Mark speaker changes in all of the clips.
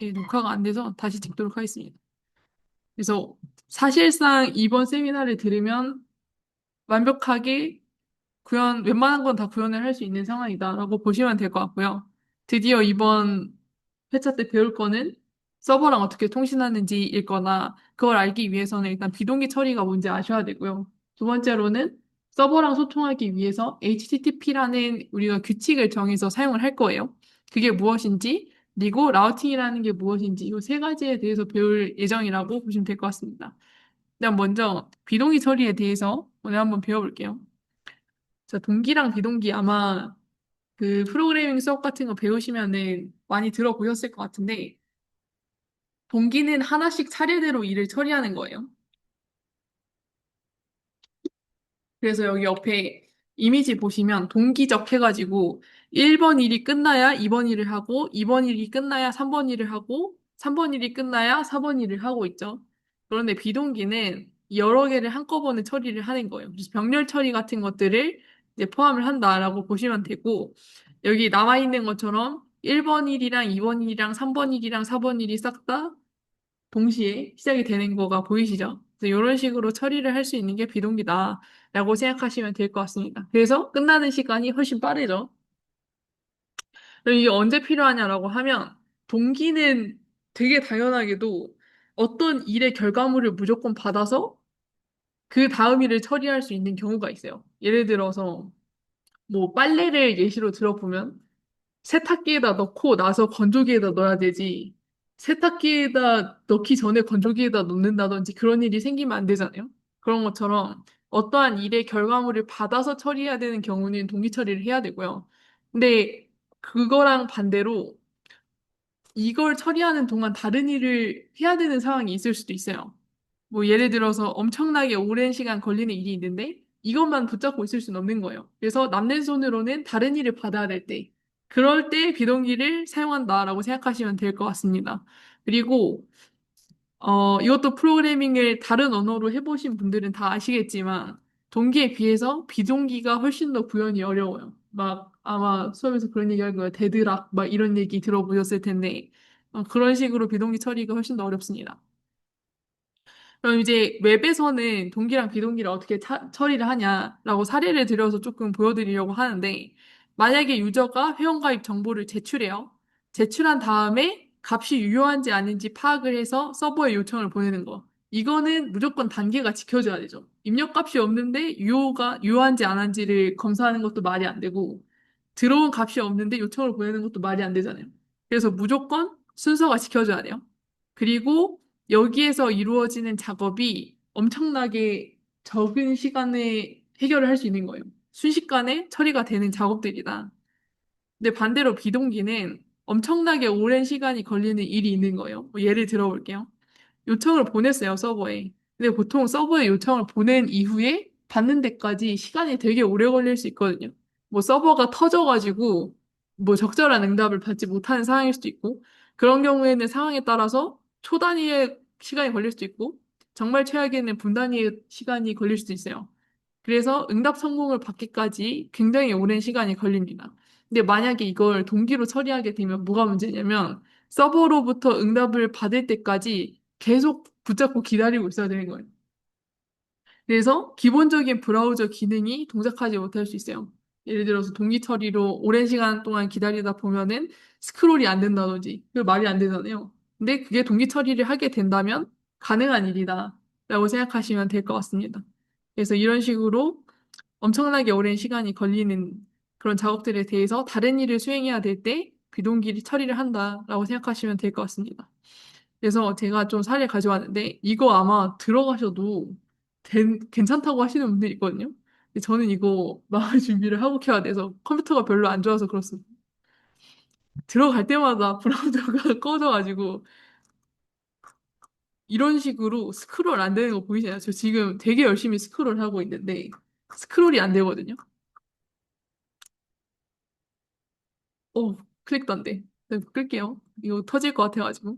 Speaker 1: 녹화가 안 돼서 다시 찍도록 하겠습니다. 그래서 사실상 이번 세미나를 들으면 완벽하게 웬만한 건 다 구현을 할 수 있는 상황이다라고 보시면 될 것 같고요. 드디어 이번 회차 때 배울 거는 서버랑 어떻게 통신하는지일 거나 그걸 알기 위해서는 일단 비동기 처리가 뭔지 아셔야 되고요. 두 번째로는 서버랑 소통하기 위해서 HTTP라는 우리가 규칙을 정해서 사용을 할 거예요. 그게 무엇인지, 그리고 라우팅이라는 게 무엇인지 이 세 가지에 대해서 배울 예정이라고 보시면 될 것 같습니다. 일단 먼저 비동기 처리에 대해서 오늘 한번 배워볼게요. 자, 동기랑 비동기 아마 그 프로그래밍 수업 같은 거 배우시면은 많이 들어보셨을 것 같은데, 동기는 하나씩 차례대로 일을 처리하는 거예요. 그래서 여기 옆에 이미지 보시면 동기적 해가지고 1번 일이 끝나야 2번 일을 하고 2번 일이 끝나야 3번 일을 하고 3번 일이 끝나야 4번 일을 하고 있죠. 그런데 비동기는 여러 개를 한꺼번에 처리를 하는 거예요. 그래서 병렬 처리 같은 것들을 이제 포함을 한다라고 보시면 되고 여기 나와 있는 것처럼 1번 일이랑 2번 일이랑 3번 일이랑 4번 일이 싹다 동시에 시작이 되는 거가 보이시죠? 그래서 이런 식으로 처리를 할 수 있는 게 비동기다라고 생각하시면 될 것 같습니다. 그래서 끝나는 시간이 훨씬 빠르죠. 그럼 이게 언제 필요하냐라고 하면 동기는 되게 당연하게도 어떤 일의 결과물을 무조건 받아서 그 다음 일을 처리할 수 있는 경우가 있어요. 예를 들어서 뭐 빨래를 예시로 들어보면 세탁기에다 넣고 나서 건조기에다 넣어야 되지. 세탁기에다 넣기 전에 건조기에다 넣는다든지 그런 일이 생기면 안 되잖아요. 그런 것처럼 어떠한 일의 결과물을 받아서 처리해야 되는 경우는 동기 처리를 해야 되고요. 근데 그거랑 반대로 이걸 처리하는 동안 다른 일을 해야 되는 상황이 있을 수도 있어요. 뭐 예를 들어서 엄청나게 오랜 시간 걸리는 일이 있는데 이것만 붙잡고 있을 수는 없는 거예요. 그래서 남는 손으로는 다른 일을 받아야 될 때, 그럴 때 비동기를 사용한다라고 생각하시면 될 것 같습니다. 그리고 이것도 프로그래밍을 다른 언어로 해보신 분들은 다 아시겠지만 동기에 비해서 비동기가 훨씬 더 구현이 어려워요. 막 아마 수업에서 그런 얘기 할 거예요. 데드락 막 이런 얘기 들어보셨을 텐데 그런 식으로 비동기 처리가 훨씬 더 어렵습니다. 그럼 이제 웹에서는 동기랑 비동기를 어떻게 처리를 하냐라고 사례를 들여서 조금 보여드리려고 하는데, 만약에 유저가 회원가입 정보를 제출해요. 제출한 다음에 값이 유효한지 아닌지 파악을 해서 서버에 요청을 보내는 거. 이거는 무조건 단계가 지켜져야 되죠. 입력값이 없는데 유효한지 안 한지를 검사하는 것도 말이 안 되고, 들어온 값이 없는데 요청을 보내는 것도 말이 안 되잖아요. 그래서 무조건 순서가 지켜져야 돼요. 그리고 여기에서 이루어지는 작업이 엄청나게 적은 시간에 해결을 할 수 있는 거예요. 순식간에 처리가 되는 작업들이다. 근데 반대로 비동기는 엄청나게 오랜 시간이 걸리는 일이 있는 거예요. 뭐 예를 들어볼게요. 요청을 보냈어요, 서버에. 근데 보통 서버에 요청을 보낸 이후에 받는 데까지 시간이 되게 오래 걸릴 수 있거든요. 뭐 서버가 터져가지고 뭐 적절한 응답을 받지 못하는 상황일 수도 있고, 그런 경우에는 상황에 따라서 초 단위의 시간이 걸릴 수도 있고, 정말 최악에는 분 단위의 시간이 걸릴 수도 있어요. 그래서 응답 성공을 받기까지 굉장히 오랜 시간이 걸립니다. 근데 만약에 이걸 동기로 처리하게 되면 뭐가 문제냐면 서버로부터 응답을 받을 때까지 계속 붙잡고 기다리고 있어야 되는 거예요. 그래서 기본적인 브라우저 기능이 동작하지 못할 수 있어요. 예를 들어서 동기 처리로 오랜 시간 동안 기다리다 보면은 스크롤이 안 된다든지, 그 말이 안 되잖아요. 근데 그게 동기 처리를 하게 된다면 가능한 일이다 라고 생각하시면 될 것 같습니다. 그래서 이런 식으로 엄청나게 오랜 시간이 걸리는 그런 작업들에 대해서 다른 일을 수행해야 될 때 비동기 처리를 한다라고 생각하시면 될 것 같습니다. 그래서 제가 좀 사례를 가져왔는데 이거 아마 들어가셔도 괜찮다고 하시는 분들이 있거든요. 근데 저는 이거 마을 준비를 하고 켜야 돼서 컴퓨터가 별로 안 좋아서 그렇습니다. 들어갈 때마다 브라우저가 꺼져가지고 이런 식으로 스크롤 안 되는 거 보이시나요? 저 지금 되게 열심히 스크롤 하고 있는데 스크롤이 안 되거든요. 클릭도 안 돼. 네, 끌게요. 이거 터질 것 같아가지고.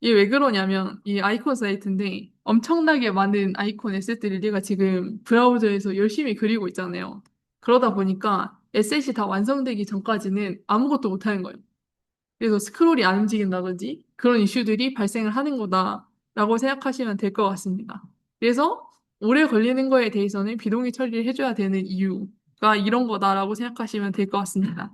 Speaker 1: 이게 왜 그러냐면, 이 아이콘 사이트인데, 엄청나게 많은 아이콘 에셋들을 내가 지금 브라우저에서 열심히 그리고 있잖아요. 그러다 보니까 에셋이 다 완성되기 전까지는 아무것도 못하는 거예요. 그래서 스크롤이 안 움직인다든지 그런 이슈들이 발생을 하는 거다라고 생각하시면 될 것 같습니다. 그래서 오래 걸리는 거에 대해서는 비동기 처리를 해줘야 되는 이유가 이런 거다라고 생각하시면 될 것 같습니다.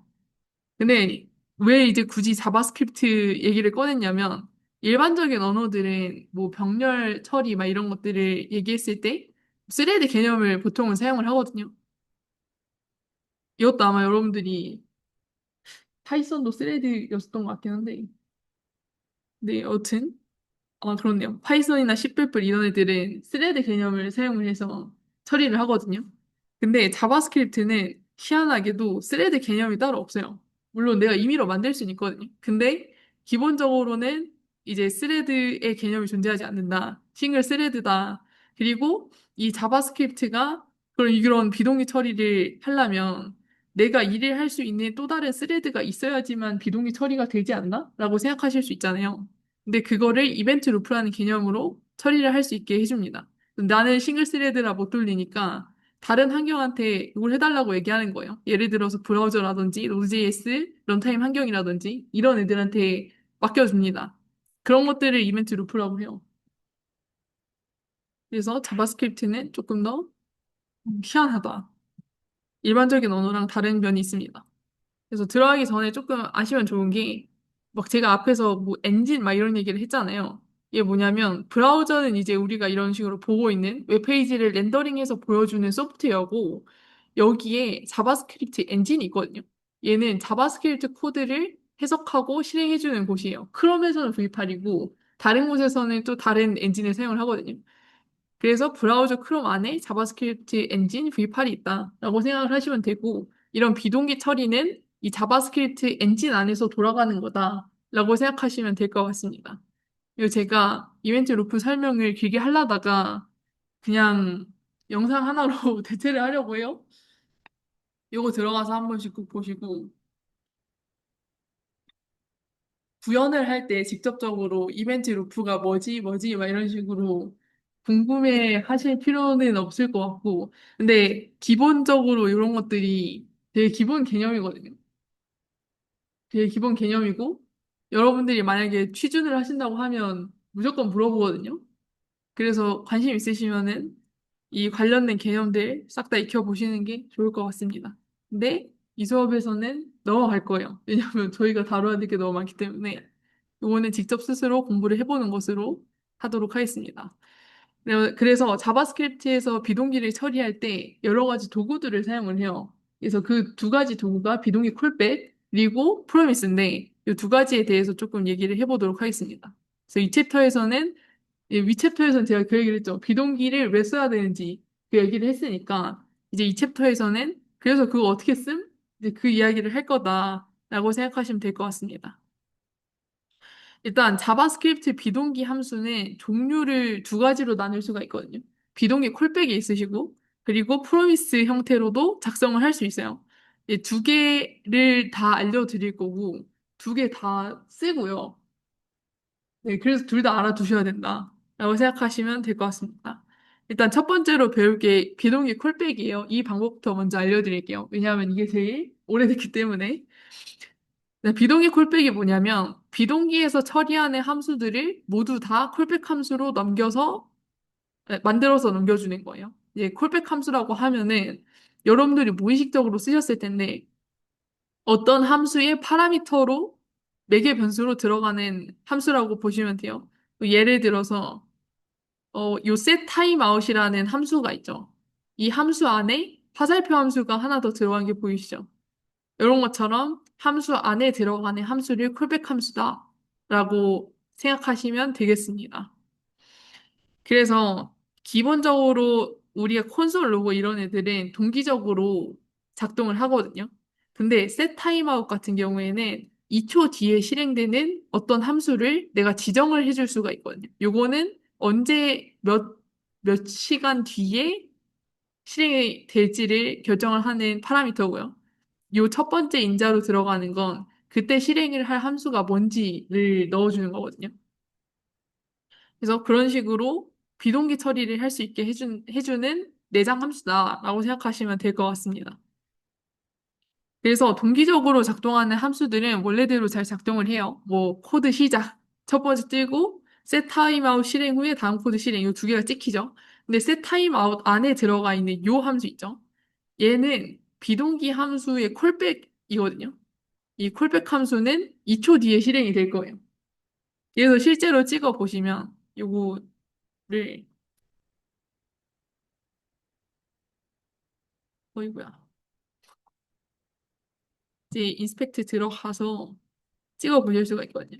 Speaker 1: 근데 왜 이제 굳이 자바스크립트 얘기를 꺼냈냐면 일반적인 언어들은 뭐 병렬 처리 막 이런 것들을 얘기했을 때 스레드 개념을 보통은 사용을 하거든요. 이것도 아마 여러분들이 파이썬도 스레드였었던 것 같긴 한데 네, 여튼 그렇네요. 파이썬이나 C++ 이런 애들은 스레드 개념을 사용을 해서 처리를 하거든요. 근데 자바스크립트는 희한하게도 스레드 개념이 따로 없어요. 물론 내가 임의로 만들 수는 있거든요. 근데 기본적으로는 이제 스레드의 개념이 존재하지 않는다. 싱글 스레드다. 그리고 이 자바스크립트가 그런 이런 비동기 처리를 하려면 내가 일을 할 수 있는 또 다른 스레드가 있어야지만 비동기 처리가 되지 않나? 라고 생각하실 수 있잖아요. 근데 그거를 이벤트 루프라는 개념으로 처리를 할 수 있게 해줍니다. 나는 싱글 스레드라 못 돌리니까 다른 환경한테 이걸 해달라고 얘기하는 거예요. 예를 들어서 브라우저라든지 노드.js, 런타임 환경이라든지 이런 애들한테 맡겨줍니다. 그런 것들을 이벤트 루프라고 해요. 그래서 자바스크립트는 조금 더 희한하다. 일반적인 언어랑 다른 면이 있습니다. 그래서 들어가기 전에 조금 아시면 좋은 게, 막 제가 앞에서 뭐 엔진 막 이런 얘기를 했잖아요. 이게 뭐냐면, 브라우저는 이제 우리가 이런 식으로 보고 있는 웹페이지를 렌더링해서 보여주는 소프트웨어고, 여기에 자바스크립트 엔진이 있거든요. 얘는 자바스크립트 코드를 해석하고 실행해주는 곳이에요. 크롬에서는 V8이고, 다른 곳에서는 또 다른 엔진을 사용을 하거든요. 그래서 브라우저 크롬 안에 자바스크립트 엔진 V8이 있다라고 생각을 하시면 되고, 이런 비동기 처리는 이 자바스크립트 엔진 안에서 돌아가는 거다라고 생각하시면 될 것 같습니다. 그리고 제가 이벤트 루프 설명을 길게 하려다가 그냥 영상 하나로 대체를 하려고 해요. 요거 들어가서 한 번씩 꼭 보시고, 구현을 할 때 직접적으로 이벤트 루프가 뭐지 막 이런 식으로 궁금해 하실 필요는 없을 것 같고 근데 기본적으로 이런 것들이 되게 기본 개념이거든요. 되게 기본 개념이고 여러분들이 만약에 취준을 하신다고 하면 무조건 물어보거든요. 그래서 관심 있으시면은 이 관련된 개념들 싹 다 익혀보시는 게 좋을 것 같습니다. 근데 이 수업에서는 넘어갈 거예요. 왜냐하면 저희가 다뤄야 될 게 너무 많기 때문에 이거는 직접 스스로 공부를 해보는 것으로 하도록 하겠습니다. 그래서 자바스크립트에서 비동기를 처리할 때 여러 가지 도구들을 사용을 해요. 그래서 그 두 가지 도구가 비동기 콜백 그리고 프로미스인데 이 두 가지에 대해서 조금 얘기를 해보도록 하겠습니다. 그래서 이 챕터에서는 위 챕터에서는 제가 그 얘기를 했죠. 비동기를 왜 써야 되는지 그 얘기를 했으니까 이제 이 챕터에서는 그래서 그거 어떻게 쓴? 이제 그 이야기를 할 거다라고 생각하시면 될 것 같습니다. 일단 자바스크립트 비동기 함수는 종류를 두 가지로 나눌 수가 있거든요. 비동기 콜백이 있으시고 그리고 프로미스 형태로도 작성을 할 수 있어요. 이두 개를 다 알려드릴 거고 두 개 다 쓰고요. 네, 그래서 둘 다 알아두셔야 된다라고 생각하시면 될 것 같습니다. 일단 첫 번째로 배울 게 비동기 콜백이에요. 이 방법부터 먼저 알려드릴게요. 왜냐하면 이게 제일 오래됐기 때문에. 네, 비동기 콜백이 뭐냐면 비동기에서 처리하는 함수들을 모두 다 콜백 함수로 넘겨서 만들어서 넘겨주는 거예요. 이제 콜백 함수라고 하면은 여러분들이 무의식적으로 쓰셨을 텐데 어떤 함수의 파라미터로 매개 변수로 들어가는 함수라고 보시면 돼요. 예를 들어서 요 set timeout이라는 함수가 있죠. 이 함수 안에 화살표 함수가 하나 더 들어간 게 보이시죠? 이런 것처럼 함수 안에 들어가는 함수를 콜백 함수다 라고 생각하시면 되겠습니다. 그래서 기본적으로 우리가 콘솔 로고 이런 애들은 동기적으로 작동을 하거든요. 근데 set timeout 같은 경우에는 2초 뒤에 실행되는 어떤 함수를 내가 지정을 해줄 수가 있거든요. 요거는 언제 몇 시간 뒤에 실행이 될지를 결정을 하는 파라미터고요. 요 첫 번째 인자로 들어가는 건 그때 실행을 할 함수가 뭔지를 넣어주는 거거든요. 그래서 그런 식으로 비동기 처리를 할 수 있게 해 해주는 내장 함수다라고 생각하시면 될 것 같습니다. 그래서 동기적으로 작동하는 함수들은 원래대로 잘 작동을 해요. 뭐 코드 시작 첫 번째 뜨고 set timeout 실행 후에 다음 코드 실행 이 두 개가 찍히죠. 근데 set timeout 안에 들어가 있는 요 함수 있죠. 얘는 비동기 함수의 콜백이거든요. 이 콜백 함수는 2초 뒤에 실행이 될 거예요. 그래서 실제로 찍어 보시면 요거를 어이구야 이제 인스펙트 들어가서 찍어 보실 수가 있거든요.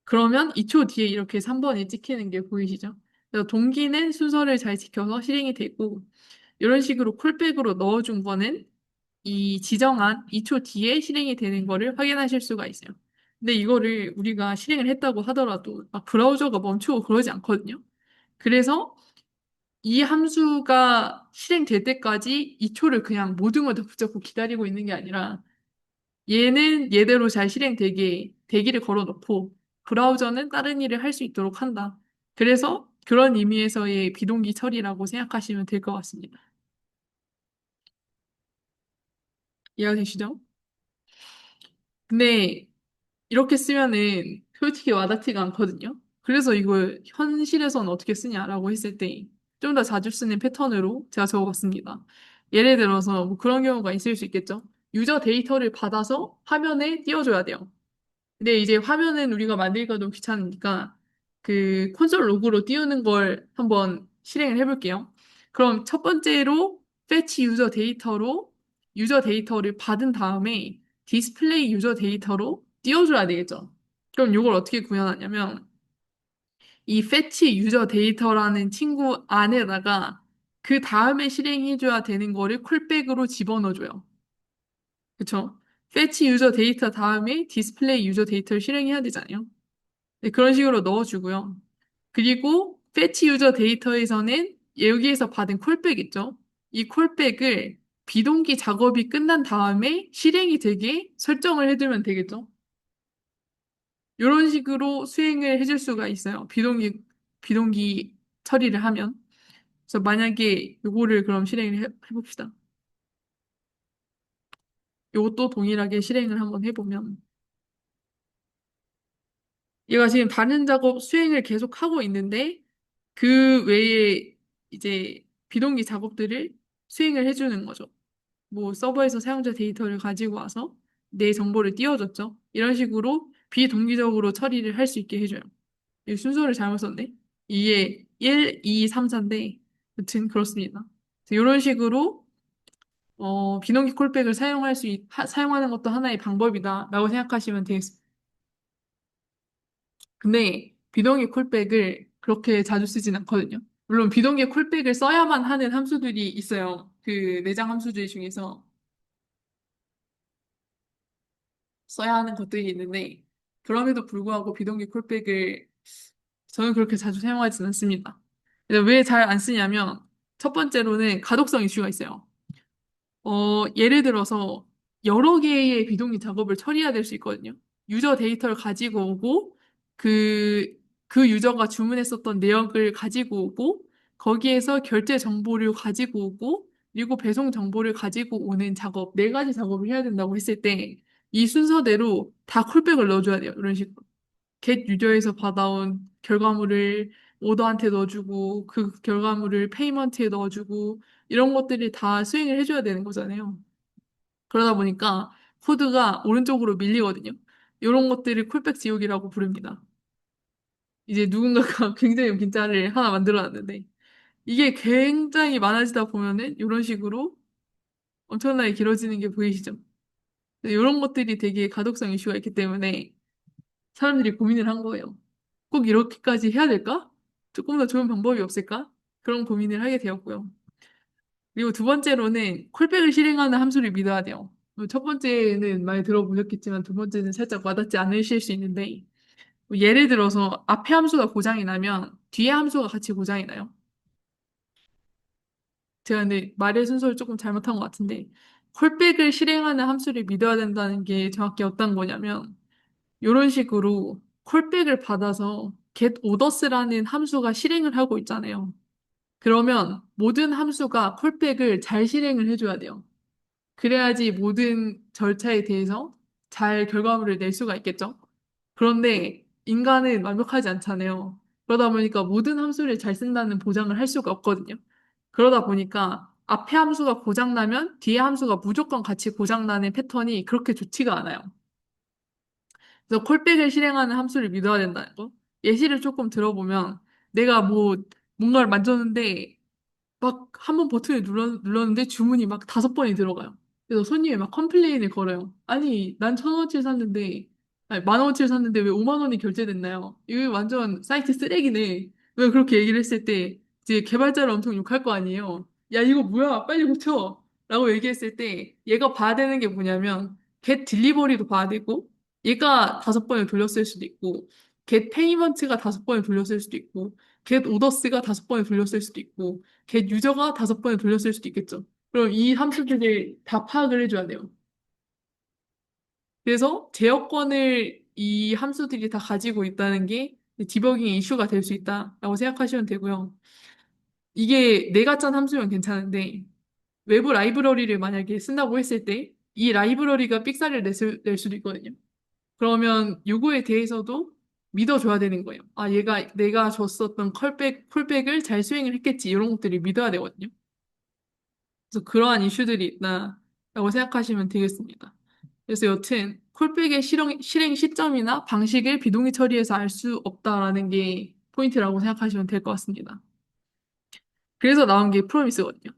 Speaker 1: 그러면 2초 뒤에 이렇게 3번이 찍히는 게 보이시죠? 그래서 동기는 순서를 잘 지켜서 실행이 되고 이런 식으로 콜백으로 넣어준 거는 이 지정한 2초 뒤에 실행이 되는 거를 확인하실 수가 있어요. 근데 이거를 우리가 실행을 했다고 하더라도 막 브라우저가 멈추고 그러지 않거든요. 그래서 이 함수가 실행될 때까지 2초를 그냥 모든 걸 다 붙잡고 기다리고 있는 게 아니라 얘는 얘대로 잘 실행되게 대기를 걸어놓고 브라우저는 다른 일을 할 수 있도록 한다. 그래서 그런 의미에서의 비동기 처리라고 생각하시면 될 것 같습니다. 이해가 되시죠? 근데 이렇게 쓰면은 솔직히 와닿지가 않거든요. 그래서 이걸 현실에서는 어떻게 쓰냐라고 했을 때 좀 더 자주 쓰는 패턴으로 제가 적어봤습니다. 예를 들어서 뭐 그런 경우가 있을 수 있겠죠. 유저 데이터를 받아서 화면에 띄워줘야 돼요. 근데 이제 화면은 우리가 만들기가 너무 귀찮으니까 그 콘솔 로그로 띄우는 걸 한번 실행을 해볼게요. 그럼 첫 번째로 fetch 유저 데이터로 유저 데이터를 받은 다음에 디스플레이 유저 데이터로 띄워줘야 되겠죠. 그럼 이걸 어떻게 구현하냐면 이 fetch 유저 데이터라는 친구 안에다가 그 다음에 실행해줘야 되는 거를 콜백으로 집어넣어줘요. 그쵸? fetch 유저 데이터 다음에 디스플레이 유저 데이터를 실행해야 되잖아요. 네, 그런 식으로 넣어주고요. 그리고 fetch 유저 데이터에서는 여기에서 받은 콜백 있죠? 이 콜백을 비동기 작업이 끝난 다음에 실행이 되게 설정을 해두면 되겠죠? 이런 식으로 수행을 해줄 수가 있어요. 비동기 처리를 하면. 그래서 만약에 요거를 그럼 실행을 해봅시다. 요것도 동일하게 실행을 한번 해보면 얘가 지금 다른 작업 수행을 계속 하고 있는데 그 외에 이제 비동기 작업들을 수행을 해주는 거죠. 뭐 서버에서 사용자 데이터를 가지고 와서 내 정보를 띄워줬죠. 이런 식으로 비동기적으로 처리를 할 수 있게 해줘요. 이 순서를 잘못 썼네. 이게 1, 2, 3, 4인데 여튼 그렇습니다. 이런 식으로 비동기 콜백을 사용하는 것도 하나의 방법이다라고 생각하시면 되겠습니다. 근데 비동기 콜백을 그렇게 자주 쓰진 않거든요. 물론 비동기 콜백을 써야만 하는 함수들이 있어요. 그 내장 함수들 중에서 써야 하는 것들이 있는데 그럼에도 불구하고 비동기 콜백을 저는 그렇게 자주 사용하지는 않습니다. 왜 잘 안 쓰냐면 첫 번째로는 가독성 이슈가 있어요. 예를 들어서 여러 개의 비동기 작업을 처리해야 될 수 있거든요. 유저 데이터를 가지고 오고, 그, 그 유저가 주문했었던 내역을 가지고 오고, 거기에서 결제 정보를 가지고 오고, 그리고 배송 정보를 가지고 오는 작업, 네 가지 작업을 해야 된다고 했을 때, 이 순서대로 다 콜백을 넣어줘야 돼요. 이런 식으로. 겟 유저에서 받아온 결과물을 오더한테 넣어주고, 그 결과물을 페이먼트에 넣어주고, 이런 것들이 다 수행을 해줘야 되는 거잖아요. 그러다 보니까 코드가 오른쪽으로 밀리거든요. 이런 것들을 콜백 지옥이라고 부릅니다. 이제 누군가가 굉장히 긴 짤을 하나 만들어 놨는데, 이게 굉장히 많아지다 보면은 이런 식으로 엄청나게 길어지는 게 보이시죠? 이런 것들이 되게 가독성 이슈가 있기 때문에 사람들이 고민을 한 거예요. 꼭 이렇게까지 해야 될까? 조금 더 좋은 방법이 없을까? 그런 고민을 하게 되었고요. 그리고 두 번째로는 콜백을 실행하는 함수를 믿어야 돼요. 첫 번째는 많이 들어보셨겠지만 두 번째는 살짝 와닿지 않으실 수 있는데 예를 들어서 앞에 함수가 고장이 나면 뒤에 함수가 같이 고장이 나요. 제가 근데 말의 순서를 조금 잘못한 것 같은데 콜백을 실행하는 함수를 믿어야 된다는 게 정확히 어떤 거냐면 이런 식으로 콜백을 받아서 getOrders라는 함수가 실행을 하고 있잖아요. 그러면 모든 함수가 콜백을 잘 실행을 해줘야 돼요. 그래야지 모든 절차에 대해서 잘 결과물을 낼 수가 있겠죠? 그런데 인간은 완벽하지 않잖아요. 그러다 보니까 모든 함수를 잘 쓴다는 보장을 할 수가 없거든요. 그러다 보니까 앞에 함수가 고장나면 뒤에 함수가 무조건 같이 고장나는 패턴이 그렇게 좋지가 않아요. 그래서 콜백을 실행하는 함수를 믿어야 된다는 거. 예시를 조금 들어보면 내가 뭐 뭔가를 만졌는데 막 한 번 버튼을 눌렀는데 주문이 막 5번이 들어가요. 그래서 손님이 막 컴플레인을 걸어요. 아니, 난 1,000원어치를 샀는데, 아니, 10,000원어치를 샀는데 왜 5만 원이 결제됐나요? 이거 완전 사이트 쓰레기네. 왜 그렇게 얘기를 했을 때, 이제 개발자를 엄청 욕할 거 아니에요. 야, 이거 뭐야? 빨리 고쳐! 라고 얘기했을 때, 얘가 봐야 되는 게 뭐냐면, get delivery도 봐야 되고, 얘가 5번을 돌렸을 수도 있고, get payment가 5번을 돌렸을 수도 있고, get orders가 5번을 돌렸을 수도 있고, get 유저가 5번을 돌렸을 수도 있겠죠. 그럼 이 함수들을 다 파악을 해줘야 돼요. 그래서 제어권을 이 함수들이 다 가지고 있다는 게 디버깅의 이슈가 될 수 있다라고 생각하시면 되고요. 이게 내가 짠 함수면 괜찮은데 외부 라이브러리를 만약에 쓴다고 했을 때 이 라이브러리가 삑사리를 낼 수도 있거든요. 그러면 요거에 대해서도 믿어줘야 되는 거예요. 아, 얘가 내가 줬었던 콜백을 잘 수행을 했겠지. 이런 것들을 믿어야 되거든요. 그래서 그러한 이슈들이 있다라고 생각하시면 되겠습니다. 그래서 여튼 콜백의 실행 시점이나 방식을 비동의 처리해서 알 수 없다라는 게 포인트라고 생각하시면 될 것 같습니다. 그래서 나온 게 프로미스거든요.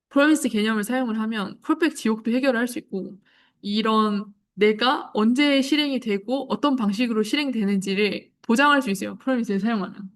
Speaker 1: 프로미스 개념을 사용을 하면 콜백 지옥도 해결을 할 수 있고 이런 내가 언제 실행이 되고 어떤 방식으로 실행되는지를 보장할 수 있어요. 프로미스를 사용하면.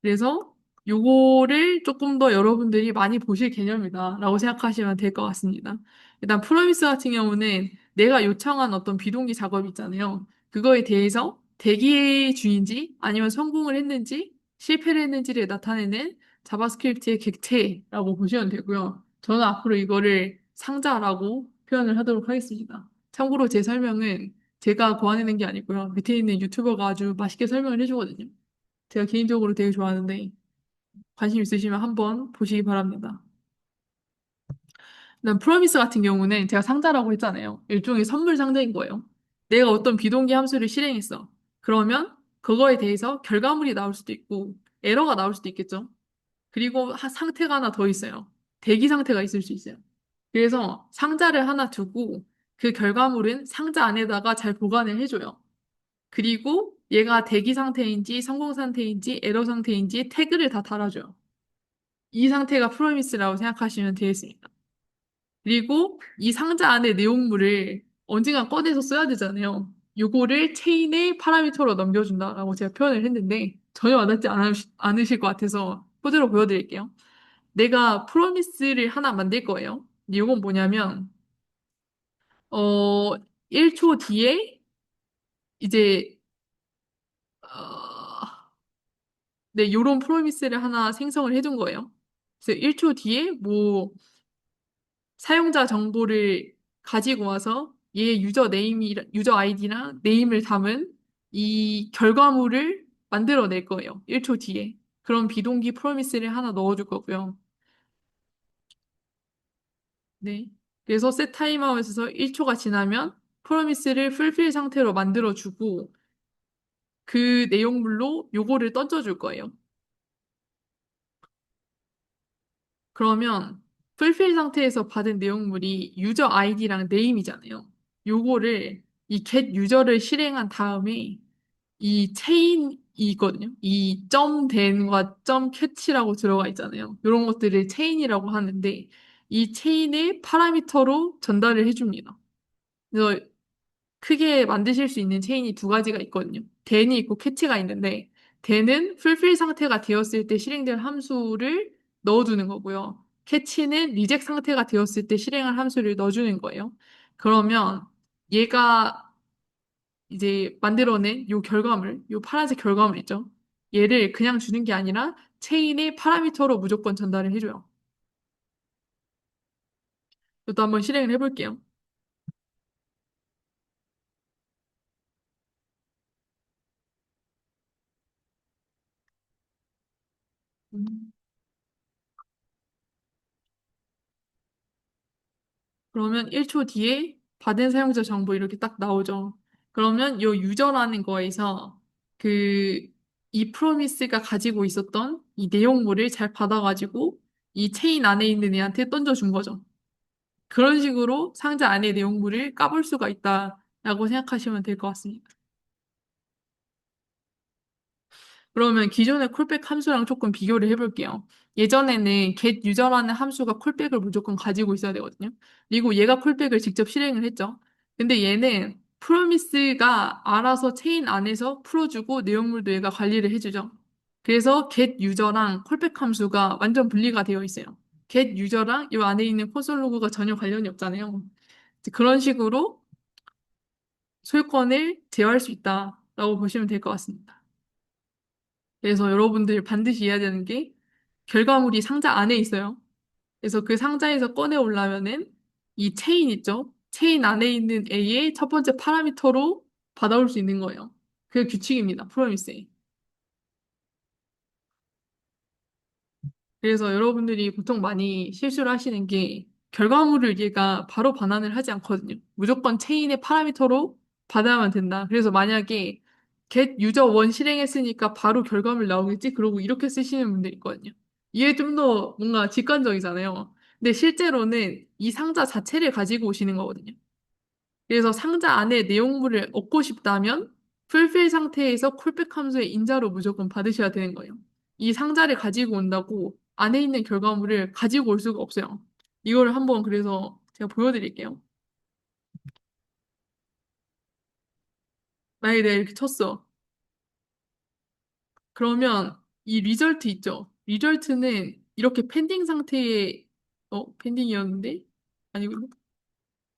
Speaker 1: 그래서 요거를 조금 더 여러분들이 많이 보실 개념이다라고 생각하시면 될 것 같습니다. 일단 프로미스 같은 경우는 내가 요청한 어떤 비동기 작업 있잖아요. 그거에 대해서 대기 중인지 아니면 성공을 했는지 실패를 했는지를 나타내는 자바스크립트의 객체라고 보시면 되고요. 저는 앞으로 이거를 상자라고 표현을 하도록 하겠습니다. 참고로 제 설명은 제가 고안해낸 게 아니고요. 밑에 있는 유튜버가 아주 맛있게 설명을 해주거든요. 제가 개인적으로 되게 좋아하는데 관심 있으시면 한번 보시기 바랍니다. 그다음 프로미스 같은 경우는 제가 상자라고 했잖아요. 일종의 선물 상자인 거예요. 내가 어떤 비동기 함수를 실행했어. 그러면 그거에 대해서 결과물이 나올 수도 있고 에러가 나올 수도 있겠죠. 그리고 상태가 하나 더 있어요. 대기 상태가 있을 수 있어요. 그래서 상자를 하나 두고 그 결과물은 상자 안에다가 잘 보관을 해줘요. 그리고 얘가 대기 상태인지 성공 상태인지 에러 상태인지 태그를 다 달아줘요. 이 상태가 프로미스라고 생각하시면 되겠습니다. 그리고 이 상자 안에 내용물을 언젠가 꺼내서 써야 되잖아요. 요거를 체인의 파라미터로 넘겨준다라고 제가 표현을 했는데 전혀 와닿지 않으실 것 같아서 토대로 보여드릴게요. 내가 프로미스를 하나 만들 거예요. 이건 뭐냐면 1초 뒤에 이제 네, 요런 프로미스를 하나 생성을 해둔 거예요. 그래서 1초 뒤에 뭐 사용자 정보를 가지고 와서 얘 유저 아이디랑 네임을 담은 이 결과물을 만들어낼 거예요. 1초 뒤에. 그럼 비동기 프로미스를 하나 넣어줄 거고요. 네. 그래서 set 타임아웃에서 1초가 지나면 프로미스를 풀필 상태로 만들어주고 그 내용물로 요거를 던져줄 거예요. 그러면 풀필 상태에서 받은 내용물이 유저 아이디랑 네임이잖아요. 요거를 이 get 유저를 실행한 다음에 이 체인이 있거든요. 이 점 den과 점 catch라고 들어가 있잖아요. 이런 것들을 체인이라고 하는데 이 체인의 파라미터로 전달을 해줍니다. 그래서 크게 만드실 수 있는 체인이 두 가지가 있거든요. den이 있고 catch가 있는데 den은 fulfill 상태가 되었을 때 실행될 함수를 넣어두는 거고요. catch는 reject 상태가 되었을 때 실행할 함수를 넣어주는 거예요. 그러면 얘가 이제 만들어낸 요 결과물, 요 파란색 결과물 있죠? 얘를 그냥 주는 게 아니라 체인의 파라미터로 무조건 전달을 해줘요. 이것도 한번 실행을 해볼게요. 음. 그러면 1초 뒤에 받은 사용자 정보 이렇게 딱 나오죠. 그러면 요 유저라는 거에서 그, 이 프로미스가 가지고 있었던 이 내용물을 잘 받아가지고 이 체인 안에 있는 애한테 던져준 거죠. 그런 식으로 상자 안의 내용물을 까볼 수가 있다라고 생각하시면 될 것 같습니다. 그러면 기존의 콜백 함수랑 조금 비교를 해볼게요. 예전에는 get user라는 함수가 콜백을 무조건 가지고 있어야 되거든요. 그리고 얘가 콜백을 직접 실행을 했죠. 근데 얘는 프로미스가 알아서 체인 안에서 풀어주고 내용물도 얘가 관리를 해주죠. 그래서 get user랑 콜백 함수가 완전 분리가 되어 있어요. get user랑 이 안에 있는 콘솔 로그가 전혀 관련이 없잖아요. 이제 그런 식으로 소유권을 제어할 수 있다라고 보시면 될 것 같습니다. 그래서 여러분들 반드시 이해해야 되는 게 결과물이 상자 안에 있어요. 그래서 그 상자에서 꺼내 오려면은 이 체인 있죠? 체인 안에 있는 A의 첫 번째 파라미터로 받아올 수 있는 거예요. 그게 규칙입니다. 프로미스에. 그래서 여러분들이 보통 많이 실수를 하시는 게 결과물을 얘가 바로 반환을 하지 않거든요. 무조건 체인의 파라미터로 받아야만 된다. 그래서 만약에 get user 1 실행했으니까 바로 결과물 나오겠지? 그러고 이렇게 쓰시는 분들 있거든요. 이게 좀 더 뭔가 직관적이잖아요. 근데 실제로는 이 상자 자체를 가지고 오시는 거거든요. 그래서 상자 안에 내용물을 얻고 싶다면 풀필 상태에서 콜백 함수의 인자로 무조건 받으셔야 되는 거예요. 이 상자를 가지고 온다고 안에 있는 결과물을 가지고 올 수가 없어요. 이거를 한번 그래서 제가 보여드릴게요. 만약에 내가 이렇게 쳤어. 그러면 이 리절트 있죠? 리절트는 이렇게 펜딩 상태의 펜딩이었는데? 아니고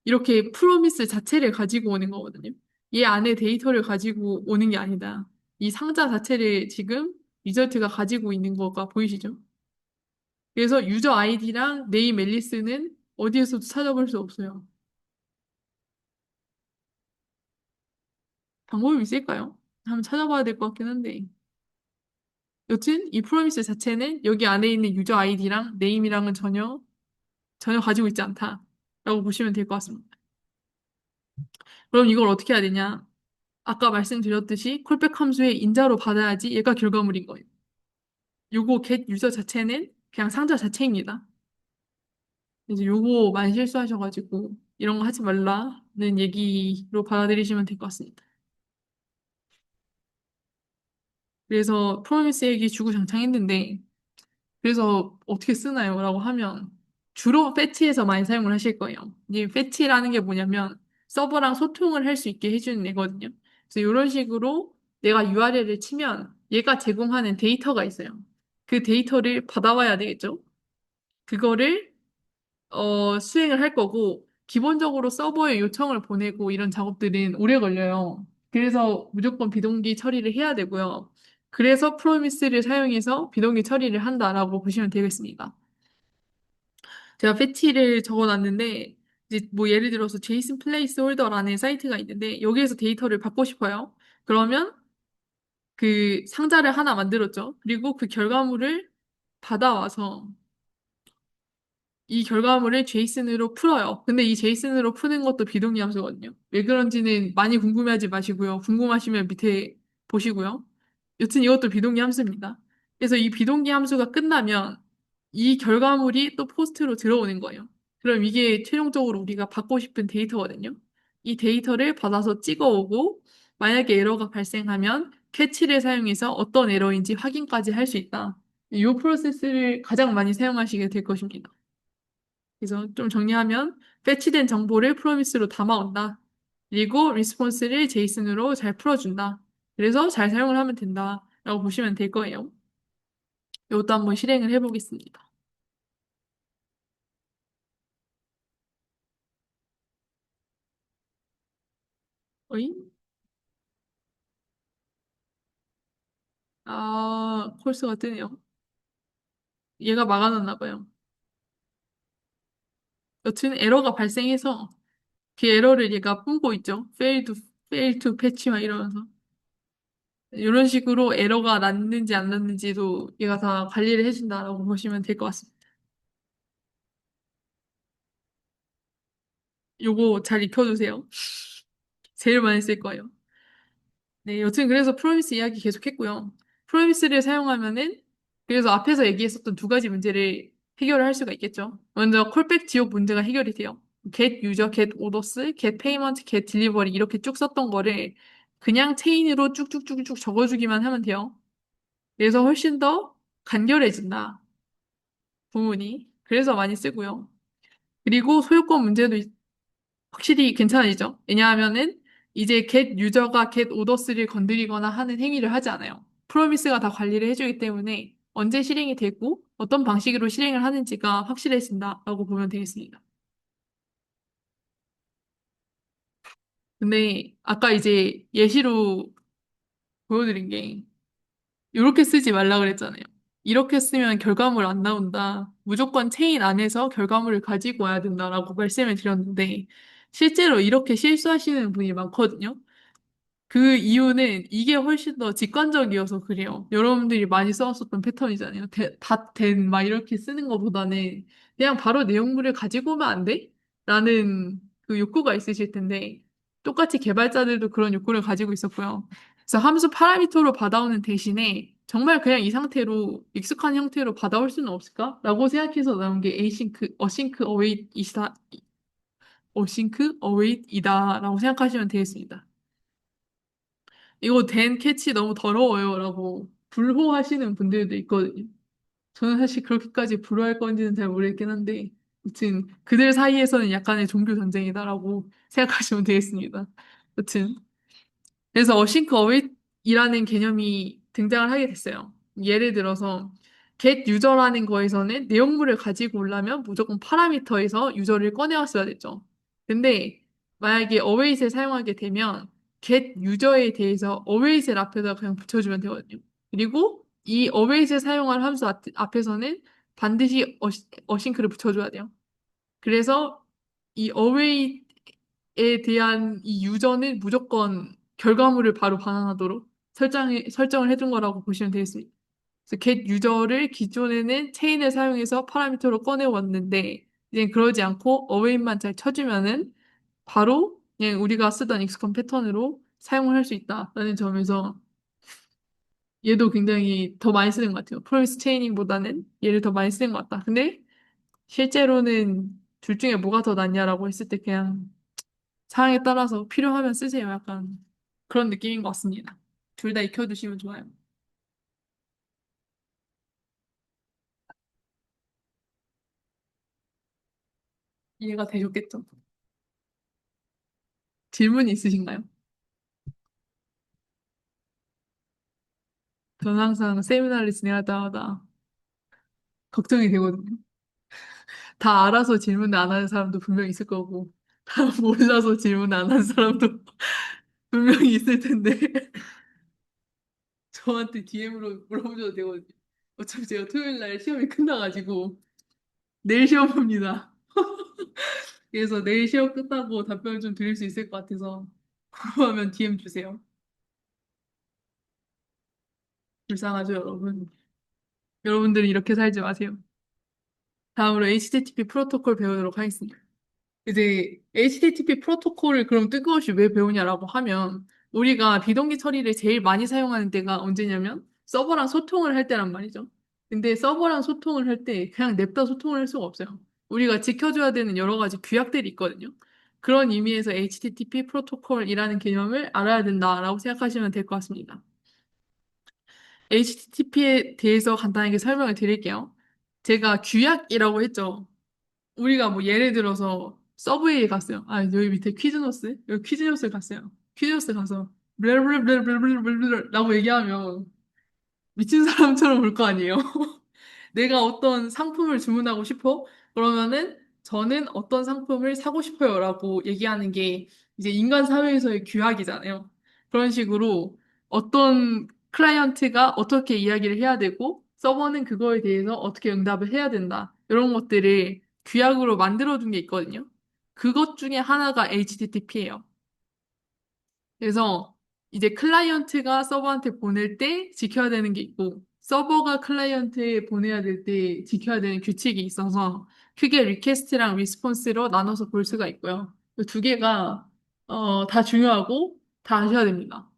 Speaker 1: 이렇게 프로미스 자체를 가지고 오는 거거든요. 얘 안에 데이터를 가지고 오는 게 아니다. 이 상자 자체를 지금 리절트가 가지고 있는 거가 보이시죠? 그래서 유저 아이디랑 네임 앨리스는 어디에서도 찾아볼 수 없어요. 방법이 있을까요? 한번 찾아봐야 될 것 같긴 한데. 여튼 이 프로미스 자체는 여기 안에 있는 유저 아이디랑 네임이랑은 전혀 가지고 있지 않다라고 보시면 될 것 같습니다. 그럼 이걸 어떻게 해야 되냐? 아까 말씀드렸듯이 콜백 함수의 인자로 받아야지 얘가 결과물인 거예요. 요거 get 유저 자체는 그냥 상자 자체입니다. 이제 요거 많이 실수하셔가지고 이런 거 하지 말라는 얘기로 받아들이시면 될 것 같습니다. 그래서 프로미스 얘기 주구장창했는데 그래서 어떻게 쓰나요? 라고 하면 주로 패치에서 많이 사용을 하실 거예요. 이 패치라는 게 뭐냐면 서버랑 소통을 할 수 있게 해주는 애거든요. 그래서 이런 식으로 내가 URL을 치면 얘가 제공하는 데이터가 있어요. 그 데이터를 받아와야 되겠죠? 그거를 수행을 할 거고, 기본적으로 서버에 요청을 보내고 이런 작업들은 오래 걸려요. 그래서 무조건 비동기 처리를 해야 되고요. 그래서 프로미스를 사용해서 비동기 처리를 한다라고 보시면 되겠습니다. 제가 패치를 적어놨는데, 이제 뭐 예를 들어서 제이슨 플레이스 홀더라는 사이트가 있는데, 여기에서 데이터를 받고 싶어요. 그러면 그 상자를 하나 만들었죠. 그리고 그 결과물을 받아와서 이 결과물을 제이슨으로 풀어요. 근데 이 제이슨으로 푸는 것도 비동기 함수거든요. 왜 그런지는 많이 궁금해하지 마시고요. 궁금하시면 밑에 보시고요. 여튼 이것도 비동기 함수입니다. 그래서 이 비동기 함수가 끝나면 이 결과물이 또 포스트로 들어오는 거예요. 그럼 이게 최종적으로 우리가 받고 싶은 데이터거든요. 이 데이터를 받아서 찍어오고 만약에 에러가 발생하면 캐치를 사용해서 어떤 에러인지 확인까지 할 수 있다. 이 프로세스를 가장 많이 사용하시게 될 것입니다. 그래서 좀 정리하면 패치된 정보를 프로미스로 담아온다. 그리고 리스폰스를 제이슨으로 잘 풀어준다. 그래서 잘 사용을 하면 된다. 라고 보시면 될 거예요. 이것도 한번 실행을 해보겠습니다. 어이? 아, 콜스가 뜨네요. 얘가 막아놨나 봐요. 여튼 에러가 발생해서 그 에러를 얘가 뿜고 있죠. fail to patch 막 이러면서. 이런 식으로 에러가 났는지 안 났는지도 얘가 다 관리를 해준다라고 보시면 될 것 같습니다. 요거 잘 익혀두세요. 제일 많이 쓸 거예요. 네, 여튼 그래서 프로미스 이야기 계속 했고요. 프로미스를 사용하면은 그래서 앞에서 얘기했었던 두 가지 문제를 해결을 할 수가 있겠죠. 먼저 콜백 지옥 문제가 해결이 돼요. get user, get orders, get payment, get delivery 이렇게 쭉 썼던 거를 그냥 체인으로 쭉쭉쭉쭉 적어주기만 하면 돼요. 그래서 훨씬 더 간결해진다. 부문이. 그래서 많이 쓰고요. 그리고 소유권 문제도 확실히 괜찮아지죠. 왜냐하면은 이제 get 유저가 get orders를 건드리거나 하는 행위를 하지 않아요. 프로미스가 다 관리를 해주기 때문에 언제 실행이 되고 어떤 방식으로 실행을 하는지가 확실해진다라고 보면 되겠습니다. 근데 아까 이제 예시로 보여드린 게 이렇게 쓰지 말라 그랬잖아요. 이렇게 쓰면 결과물 안 나온다. 무조건 체인 안에서 결과물을 가지고 와야 된다라고 말씀을 드렸는데 실제로 이렇게 실수하시는 분이 많거든요. 그 이유는 이게 훨씬 더 직관적이어서 그래요. 여러분들이 많이 써왔었던 패턴이잖아요. 된, 막 이렇게 쓰는 것보다는 그냥 바로 내용물을 가지고 오면 안 돼? 라는 그 욕구가 있으실 텐데, 똑같이 개발자들도 그런 욕구를 가지고 있었고요. 그래서 함수 파라미터로 받아오는 대신에 정말 그냥 이 상태로 익숙한 형태로 받아올 수는 없을까? 라고 생각해서 나온 게 어싱크 어웨이트이다라고 생각하시면 되겠습니다. 이거 된 캐치 너무 더러워요. 라고 불호하시는 분들도 있거든요. 저는 사실 그렇게까지 불호할 건지는 잘 모르겠긴 한데, 아무튼 그들 사이에서는 약간의 종교 전쟁이다라고 생각하시면 되겠습니다. 아무튼 그래서 어싱크 어웨이이라는 개념이 등장을 하게 됐어요. 예를 들어서 get 유저라는 거에서는 내용물을 가지고 오려면 무조건 파라미터에서 유저를 꺼내왔어야 됐죠. 근데 만약에 await을 사용하게 되면 get 유저에 대해서 await을 앞에다 그냥 붙여주면 되거든요. 그리고 이 await을 사용할 함수 앞에서는 반드시 어싱크를 붙여줘야 돼요. 그래서 이 await에 대한 이 유저는 무조건 결과물을 바로 반환하도록 설정을 해둔 거라고 보시면 되겠습니다. 그래서 get 유저를 기존에는 체인을 사용해서 파라미터로 꺼내왔는데 이제 그러지 않고 await만 잘 쳐주면은 바로 그냥 우리가 쓰던 익숙한 패턴으로 사용을 할 수 있다라는 점에서 얘도 굉장히 더 많이 쓰는 것 같아요. 프로미스 체이닝보다는 얘를 더 많이 쓰는 것 같다. 근데 실제로는 둘 중에 뭐가 더 낫냐라고 했을 때 그냥 상황에 따라서 필요하면 쓰세요. 약간 그런 느낌인 것 같습니다. 둘 다 익혀두시면 좋아요. 이해가 되셨겠죠? 질문 있으신가요? 저는 항상 세미나를 진행할 때마다 걱정이 되거든요. 다 알아서 질문을 안 하는 사람도 분명히 있을 거고, 다 몰라서 질문 안 하는 사람도 분명히 있을 텐데, 저한테 DM으로 물어보셔도 되거든요. 어차피 제가 토요일 날 시험이 끝나가지고, 내일 시험 봅니다. 그래서 내일 시험 끝나고 답변을 좀 드릴 수 있을 것 같아서, 궁금하면 DM 주세요. 불쌍하죠, 여러분. 여러분들은 이렇게 살지 마세요. 다음으로 HTTP 프로토콜 배우도록 하겠습니다. 이제 HTTP 프로토콜을 그럼 뜬금없이 왜 배우냐라고 하면 우리가 비동기 처리를 제일 많이 사용하는 때가 언제냐면 서버랑 소통을 할 때란 말이죠. 근데 서버랑 소통을 할 때 그냥 냅다 소통을 할 수가 없어요. 우리가 지켜줘야 되는 여러 가지 규약들이 있거든요. 그런 의미에서 HTTP 프로토콜이라는 개념을 알아야 된다라고 생각하시면 될 것 같습니다. HTTP에 대해서 간단하게 설명을 드릴게요. 제가 규약이라고 했죠. 우리가 뭐 예를 들어서 서브웨이에 갔어요. 아, 여기 밑에 퀴즈노스? 여기 퀴즈노스 갔어요. 퀴즈노스 가서 블블블블블블블라고 얘기하면 미친 사람처럼 볼 거 아니에요. 내가 어떤 상품을 주문하고 싶어? 그러면은 저는 어떤 상품을 사고 싶어요라고 얘기하는 게 이제 인간 사회에서의 규약이잖아요. 그런 식으로 어떤 클라이언트가 어떻게 이야기를 해야 되고 서버는 그거에 대해서 어떻게 응답을 해야 된다. 이런 것들을 규약으로 만들어둔 게 있거든요. 그것 중에 하나가 HTTP예요. 그래서 이제 클라이언트가 서버한테 보낼 때 지켜야 되는 게 있고, 서버가 클라이언트에 보내야 될 때 지켜야 되는 규칙이 있어서, 크게 리퀘스트랑 리스폰스로 나눠서 볼 수가 있고요. 그 두 개가, 다 중요하고, 다 아셔야 됩니다.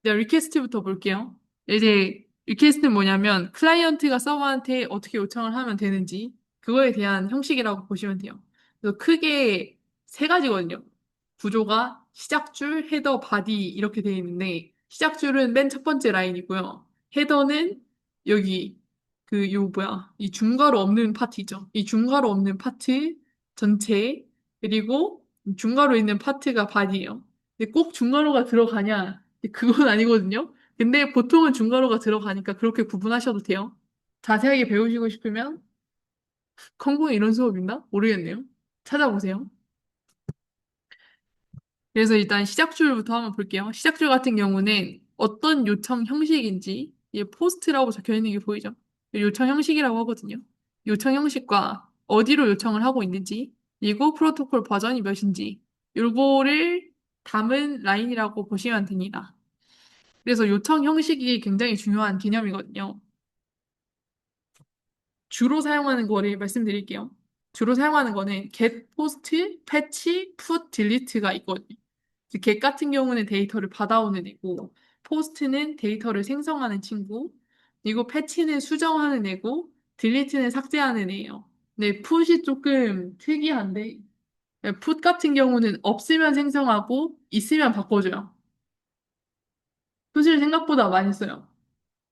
Speaker 1: 네, 리퀘스트부터 볼게요. 이제 리퀘스트는 뭐냐면 클라이언트가 서버한테 어떻게 요청을 하면 되는지 그거에 대한 형식이라고 보시면 돼요. 그래서 크게 세 가지거든요. 구조가 시작줄, 헤더, 바디 이렇게 되어 있는데 시작줄은 맨 첫 번째 라인이고요. 헤더는 여기 이 중괄호 없는 파트죠. 이 중괄호 없는 파트 전체 그리고 중괄호 있는 파트가 바디예요. 근데 꼭 중괄호가 들어가냐? 그건 아니거든요. 근데 보통은 중괄호가 들어가니까 그렇게 구분하셔도 돼요. 자세하게 배우시고 싶으면 컴공에 이런 수업 있나? 모르겠네요. 찾아보세요. 그래서 일단 시작줄부터 한번 볼게요. 시작줄 같은 경우는 어떤 요청 형식인지 이게 포스트라고 적혀 있는 게 보이죠? 요청 형식이라고 하거든요. 요청 형식과 어디로 요청을 하고 있는지 그리고 프로토콜 버전이 몇인지 요거를 담은 라인이라고 보시면 됩니다. 그래서 요청 형식이 굉장히 중요한 개념이거든요. 주로 사용하는 거를 말씀드릴게요. 주로 사용하는 거는 get, post, patch, put, delete가 있거든요. get 같은 경우는 데이터를 받아오는 애고, post는 데이터를 생성하는 친구, 그리고 patch는 수정하는 애고, delete는 삭제하는 애예요. 네, put이 조금 특이한데, put 같은 경우는 없으면 생성하고, 있으면 바꿔줘요. put을 생각보다 많이 써요.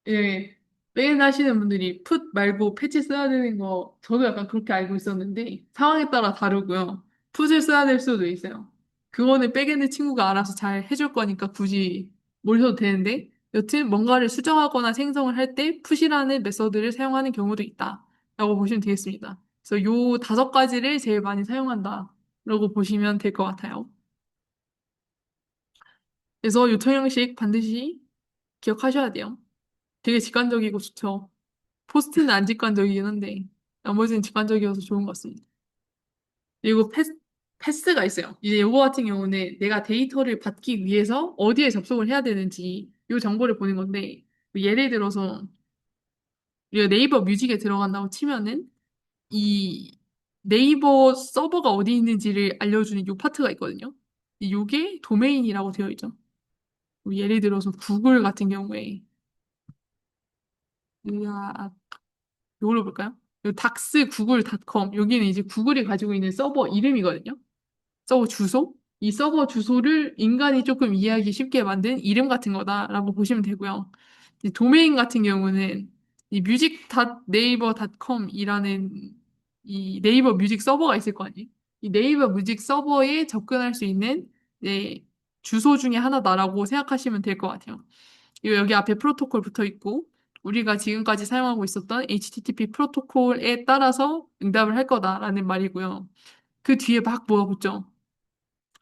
Speaker 1: 예, 매일 하시는 분들이 풋 말고 패치 써야 되는 거 저도 약간 그렇게 알고 있었는데 상황에 따라 다르고요. 풋을 써야 될 수도 있어요. 그거는 백엔드 친구가 알아서 잘 해줄 거니까 굳이 모르셔도 되는데 여튼 뭔가를 수정하거나 생성을 할 때 풋이라는 메서드를 사용하는 경우도 있다라고 보시면 되겠습니다. 그래서 요 다섯 가지를 제일 많이 사용한다라고 보시면 될 것 같아요. 그래서 요청 형식 반드시 기억하셔야 돼요. 되게 직관적이고 좋죠. 포스트는 안 직관적이긴 한데 나머지는 직관적이어서 좋은 것 같습니다. 그리고 패스가 있어요. 이제 이거 같은 경우는 내가 데이터를 받기 위해서 어디에 접속을 해야 되는지 이 정보를 보는 건데 예를 들어서 우리가 네이버 뮤직에 들어간다고 치면은 이 네이버 서버가 어디 있는지를 알려주는 이 파트가 있거든요. 이게 도메인이라고 되어 있죠. 예를 들어서 구글 같은 경우에 이걸로 볼까요? 요 닥스 구글닷컴 여기는 이제 구글이 가지고 있는 서버 이름이거든요. 서버 주소? 이 서버 주소를 인간이 조금 이해하기 쉽게 만든 이름 같은 거다라고 보시면 되고요. 이 도메인 같은 경우는 이 music.naver.com이라는 이 네이버 뮤직 서버가 있을 거 아니에요. 이 네이버 뮤직 서버에 접근할 수 있는 네, 주소 중에 하나다라고 생각하시면 될 것 같아요. 여기 앞에 프로토콜 붙어 있고 우리가 지금까지 사용하고 있었던 HTTP 프로토콜에 따라서 응답을 할 거다라는 말이고요. 그 뒤에 막 뭐가 붙죠?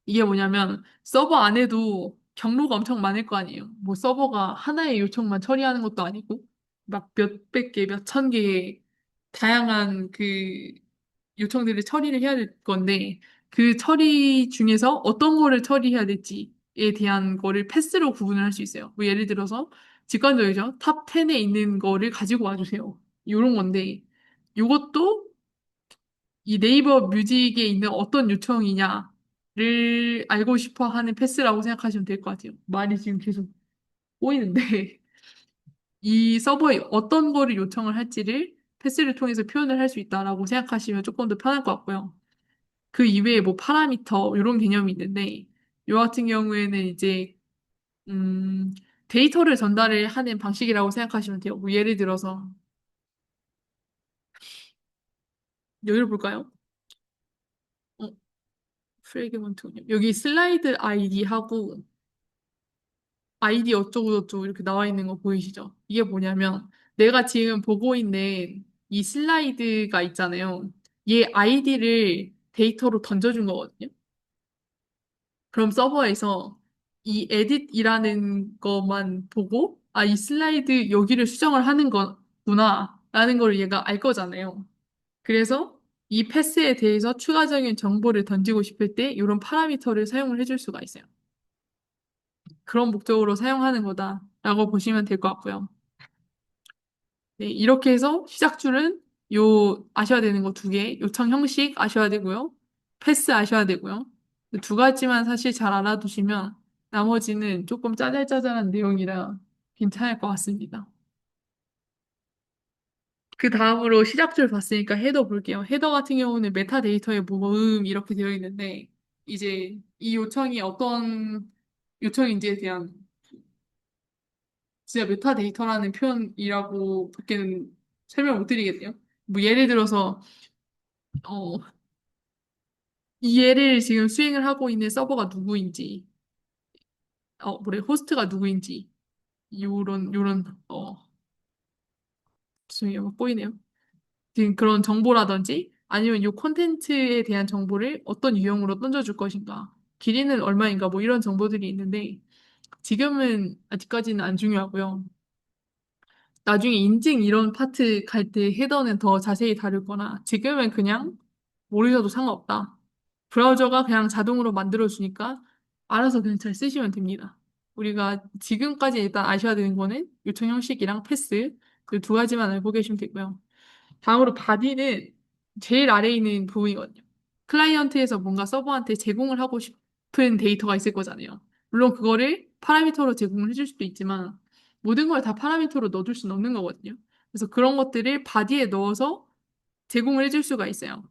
Speaker 1: 이게 뭐냐면 서버 안에도 경로가 엄청 많을 거 아니에요. 뭐 서버가 하나의 요청만 처리하는 것도 아니고 막 몇백 개, 몇천 개의 다양한 요청들을 처리를 해야 될 건데 그 처리 중에서 어떤 거를 처리해야 될지에 대한 거를 패스로 구분을 할 수 있어요. 뭐 예를 들어서 직관적이죠. 탑 10에 있는 거를 가지고 와주세요. 이런 건데 이것도 이 네이버 뮤직에 있는 어떤 요청이냐를 알고 싶어 하는 패스라고 생각하시면 될 것 같아요. 말이 지금 계속 꼬이는데 이 서버에 어떤 거를 요청을 할지를 패스를 통해서 표현을 할 수 있다라고 생각하시면 조금 더 편할 것 같고요. 그 이외에 뭐 파라미터 이런 개념이 있는데 이 같은 경우에는 이제 음, 데이터를 전달을 하는 방식이라고 생각하시면 돼요. 뭐 예를 들어서 여기를 볼까요? 어, 프레그먼트군요. 여기 슬라이드 아이디하고 아이디 어쩌고저쩌고 이렇게 나와 있는 거 보이시죠? 이게 뭐냐면 내가 지금 보고 있는 이 슬라이드가 있잖아요. 얘 아이디를 데이터로 던져준 거거든요. 그럼 서버에서 이 edit이라는 것만 보고 아, 이 슬라이드 여기를 수정을 하는 거구나 라는 걸 얘가 알 거잖아요. 그래서 이 패스에 대해서 추가적인 정보를 던지고 싶을 때 이런 파라미터를 사용을 해줄 수가 있어요. 그런 목적으로 사용하는 거다라고 보시면 될 것 같고요. 네, 이렇게 해서 시작줄은 아셔야 되는 거 두 개, 요청 형식 아셔야 되고요. 패스 아셔야 되고요. 두 가지만 사실 잘 알아두시면 나머지는 조금 짜잘짜잘한 내용이라 괜찮을 것 같습니다. 그 다음으로 시작줄 봤으니까 헤더 볼게요. 헤더 같은 경우는 메타데이터의 모음 이렇게 되어 있는데 이제 이 요청이 어떤 요청인지에 대한 진짜 메타데이터라는 표현이라고 밖에는 설명 못 드리겠네요. 뭐 예를 들어서 어, 이 얘를 지금 수행을 하고 있는 서버가 누구인지, 호스트가 누구인지, 죄송해요, 막 보이네요. 지금 그런 정보라든지, 아니면 이 콘텐츠에 대한 정보를 어떤 유형으로 던져줄 것인가, 길이는 얼마인가, 뭐 이런 정보들이 있는데, 지금은 아직까지는 안 중요하고요. 나중에 인증 이런 파트 갈 때 헤더는 더 자세히 다룰 거나, 지금은 그냥 모르셔도 상관없다. 브라우저가 그냥 자동으로 만들어주니까 알아서 그냥 잘 쓰시면 됩니다. 우리가 지금까지 일단 아셔야 되는 거는 요청 형식이랑 패스 그 두 가지만 알고 계시면 되고요. 다음으로 바디는 제일 아래에 있는 부분이거든요. 클라이언트에서 뭔가 서버한테 제공을 하고 싶은 데이터가 있을 거잖아요. 물론 그거를 파라미터로 제공을 해줄 수도 있지만 모든 걸 다 파라미터로 넣어줄 수는 없는 거거든요. 그래서 그런 것들을 바디에 넣어서 제공을 해줄 수가 있어요.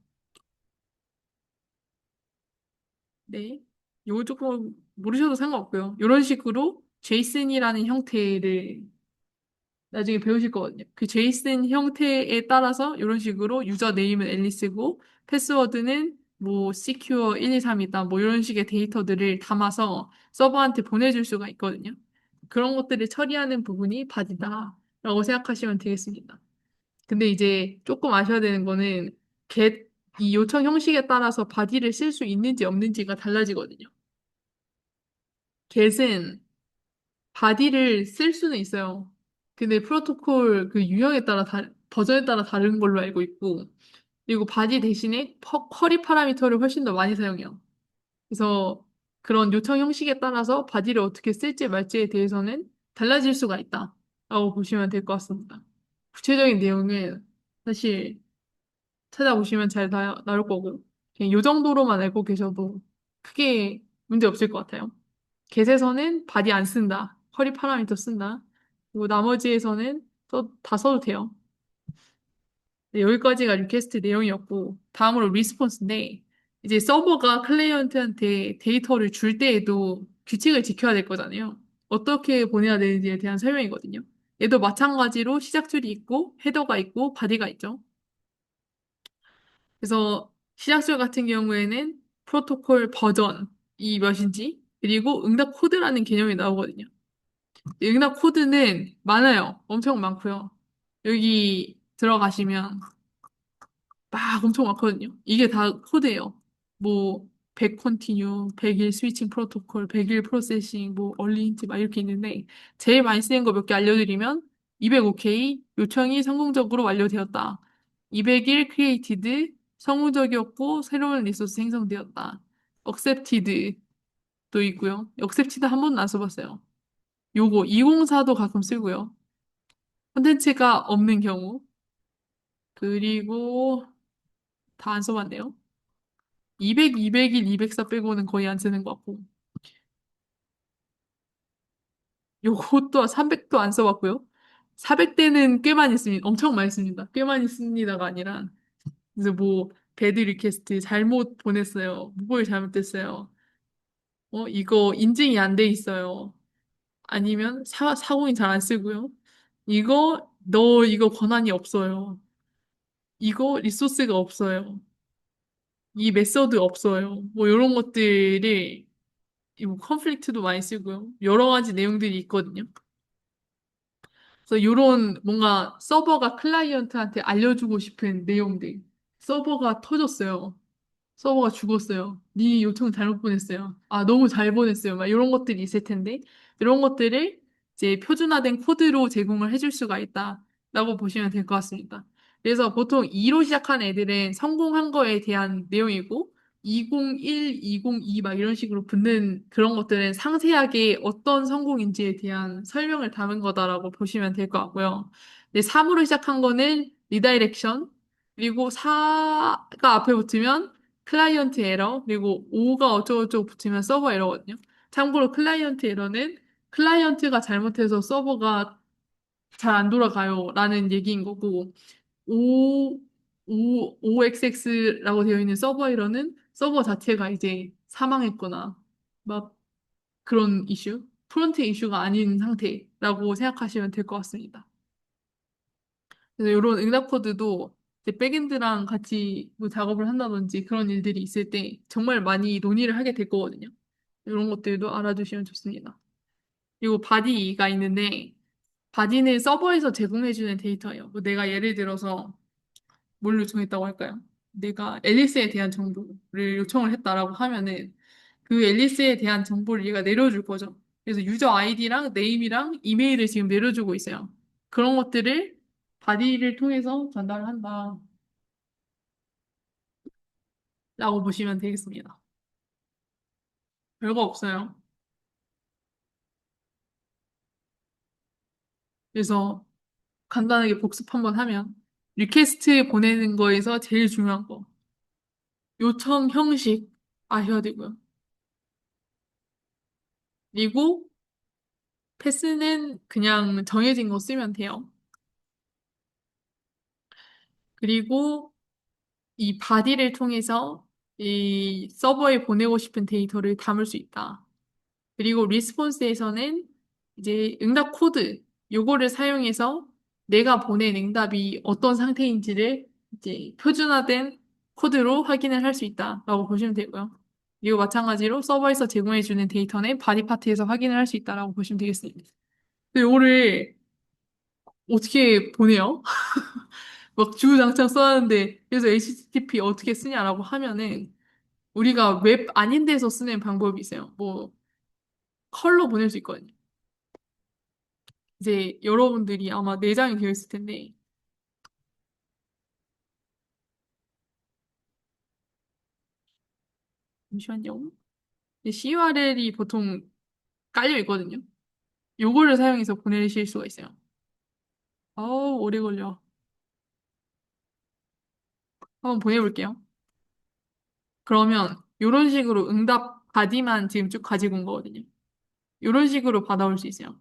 Speaker 1: 네. 요거 조금 모르셔도 상관없고요. 이런 식으로 제이슨이라는 형태를 나중에 배우실 거거든요. 그 제이슨 형태에 따라서 이런 식으로 유저 네임은 앨리스고 패스워드는 뭐 secure 123이다. 뭐 이런 식의 데이터들을 담아서 서버한테 보내줄 수가 있거든요. 그런 것들을 처리하는 부분이 바디다라고 생각하시면 되겠습니다. 근데 이제 조금 아셔야 되는 거는 get 이 요청 형식에 따라서 바디를 쓸 수 있는지 없는지가 달라지거든요. get은 바디를 쓸 수는 있어요. 근데 프로토콜 그 유형에 따라 버전에 따라 다른 걸로 알고 있고, 그리고 바디 대신에 쿼리 파라미터를 훨씬 더 많이 사용해요. 그래서 그런 요청 형식에 따라서 바디를 어떻게 쓸지 말지에 대해서는 달라질 수가 있다라고 보시면 될 것 같습니다. 구체적인 내용은 사실 찾아보시면 잘 나올 거고, 그냥 요 정도로만 알고 계셔도 크게 문제 없을 것 같아요. get에서는 바디 안 쓴다. 쿼리 파라미터 쓴다. 그리고 나머지에서는 다 써도 돼요. 네, 여기까지가 리퀘스트 내용이었고, 다음으로 리스폰스인데, 이제 서버가 클라이언트한테 데이터를 줄 때에도 규칙을 지켜야 될 거잖아요. 어떻게 보내야 되는지에 대한 설명이거든요. 얘도 마찬가지로 시작줄이 있고, 헤더가 있고, 바디가 있죠. 그래서 시작줄 같은 경우에는 프로토콜 버전이 몇인지, 그리고 응답 코드라는 개념이 나오거든요. 응답 코드는 많아요. 엄청 많고요. 여기 들어가시면 막 엄청 많거든요. 이게 다 코드예요. 뭐, 100 컨티뉴, 100일 스위칭 프로토콜, 100일 프로세싱, 뭐, 얼리인트 막 이렇게 있는데, 제일 많이 쓰는 거 몇 개 알려드리면, 205K, 요청이 성공적으로 완료되었다. 200일 크리에이티드, 성공적이었고, 새로운 리소스 생성되었다. accepted도 있고요. accepted 한 번도 안 써봤어요. 요거, 204도 가끔 쓰고요. 콘텐츠가 없는 경우, 그리고 다 안 써봤네요. 200, 200일, 204 빼고는 거의 안 쓰는 것 같고. 요것도 300도 안 써봤고요. 400대는 꽤 많이 씁니다. 엄청 많이 씁니다. 꽤 많이 씁니다가 아니라. 그래서 뭐, 배드 리퀘스트 잘못 보냈어요. 무고일 잘못됐어요. 이거 인증이 안 돼 있어요. 아니면 사고인 잘 안 쓰고요. 너 이거 권한이 없어요. 이거 리소스가 없어요. 이 메서드 없어요. 뭐, 이런 것들을 이뭐 컨플릭트도 많이 쓰고요. 여러 가지 내용들이 있거든요. 그래서 이런 뭔가 서버가 클라이언트한테 알려주고 싶은 내용들. 서버가 터졌어요. 서버가 죽었어요. 네 요청 잘못 보냈어요. 아, 너무 잘 보냈어요. 막 이런 것들이 있을 텐데 이런 것들을 이제 표준화된 코드로 제공을 해줄 수가 있다라고 보시면 될 것 같습니다. 그래서 보통 2로 시작한 애들은 성공한 거에 대한 내용이고 2001, 2002 막 이런 식으로 붙는 그런 것들은 상세하게 어떤 성공인지에 대한 설명을 담은 거다라고 보시면 될 것 같고요. 근데 3으로 시작한 거는 리다이렉션, 그리고 4가 앞에 붙으면 클라이언트 에러, 그리고 5가 어쩌고저쩌고 붙으면 서버 에러거든요. 참고로 클라이언트 에러는 클라이언트가 잘못해서 서버가 잘 안 돌아가요 라는 얘기인 거고, OXX라고 되어 있는 서버 에러는 서버 자체가 이제 사망했거나 막 그런 이슈, 프론트 이슈가 아닌 상태라고 생각하시면 될 것 같습니다. 그래서 이런 응답 코드도 이제 백엔드랑 같이 뭐 작업을 한다든지 그런 일들이 있을 때 정말 많이 논의를 하게 될 거거든요. 이런 것들도 알아두시면 좋습니다. 그리고 바디가 있는데 바디는 서버에서 제공해주는 데이터예요. 뭐 내가 예를 들어서 뭘 요청했다고 할까요? 내가 앨리스에 대한 정보를 요청을 했다라고 하면은 그 앨리스에 대한 정보를 얘가 내려줄 거죠. 그래서 유저 아이디랑 네임이랑 이메일을 지금 내려주고 있어요. 그런 것들을 바디를 통해서 전달을 한다라고 보시면 되겠습니다. 별거 없어요. 그래서 간단하게 복습 한번 하면 리퀘스트 보내는 거에서 제일 중요한 거 요청 형식 아셔야 되고요. 그리고 패스는 그냥 정해진 거 쓰면 돼요. 그리고 이 바디를 통해서 이 서버에 보내고 싶은 데이터를 담을 수 있다. 그리고 리스폰스에서는 이제 응답 코드 요거를 사용해서 내가 보낸 응답이 어떤 상태인지를 이제 표준화된 코드로 확인을 할 수 있다라고 보시면 되고요. 그리고 마찬가지로 서버에서 제공해주는 데이터는 바디 파트에서 확인을 할 수 있다라고 보시면 되겠습니다. 근데 이거를 어떻게 보내요? 막 주구장창 써놨는데 그래서 HTTP 어떻게 쓰냐라고 하면은 우리가 웹 아닌 데서 쓰는 방법이 있어요. 뭐 컬로 보낼 수 있거든요. 이제 여러분들이 아마 내장이 되어 있을 텐데 잠시만요. CURL이 보통 깔려 있거든요. 요거를 사용해서 보내실 수가 있어요. 어우 오래 걸려. 한번 보내볼게요. 그러면 이런 식으로 응답 바디만 지금 쭉 가지고 온 거거든요. 이런 식으로 받아올 수 있어요.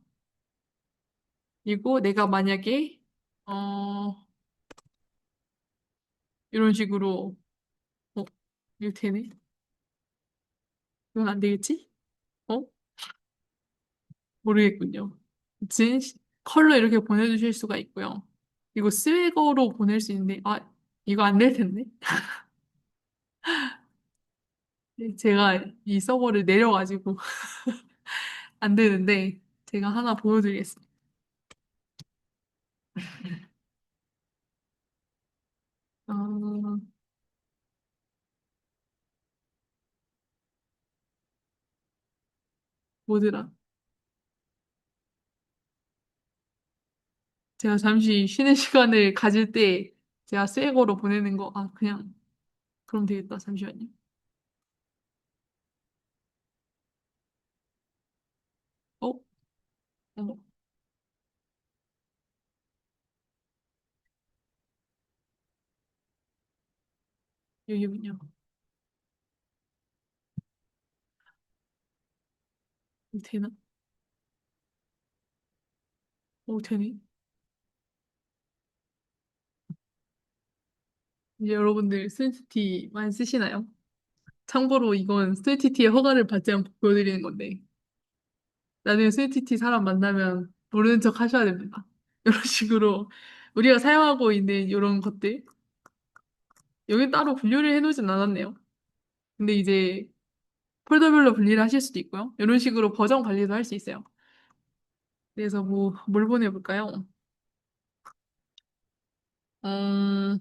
Speaker 1: 그리고 내가 만약에 어 이런 식으로 이거 되네? 이건 안 되겠지? 어? 모르겠군요. 진 컬러 이렇게 보내주실 수가 있고요. 이거 스웨거로 보낼 수 있는데 이거 안 될 텐데? 제가 이 서버를 내려가지고 안 되는데 제가 하나 보여드리겠습니다. 어, 뭐더라? 제가 잠시 쉬는 시간을 가질 때 제가 스웨거로 보내는 거, 그냥 그럼 되겠다. 잠시만요. 어? 어, 여기군요. 이거 되나? 되네. 이제 여러분들 스위프티 많이 쓰시나요? 참고로 이건 스위프티의 허가를 받지 않고 보여드리는 건데 나중에 스위프티 사람 만나면 모르는 척 하셔야 됩니다. 이런 식으로 우리가 사용하고 있는 이런 것들 여기 따로 분류를 해놓진 않았네요. 근데 이제 폴더별로 분리를 하실 수도 있고요. 이런 식으로 버전 관리도 할 수 있어요. 그래서 뭘 보내볼까요? 음,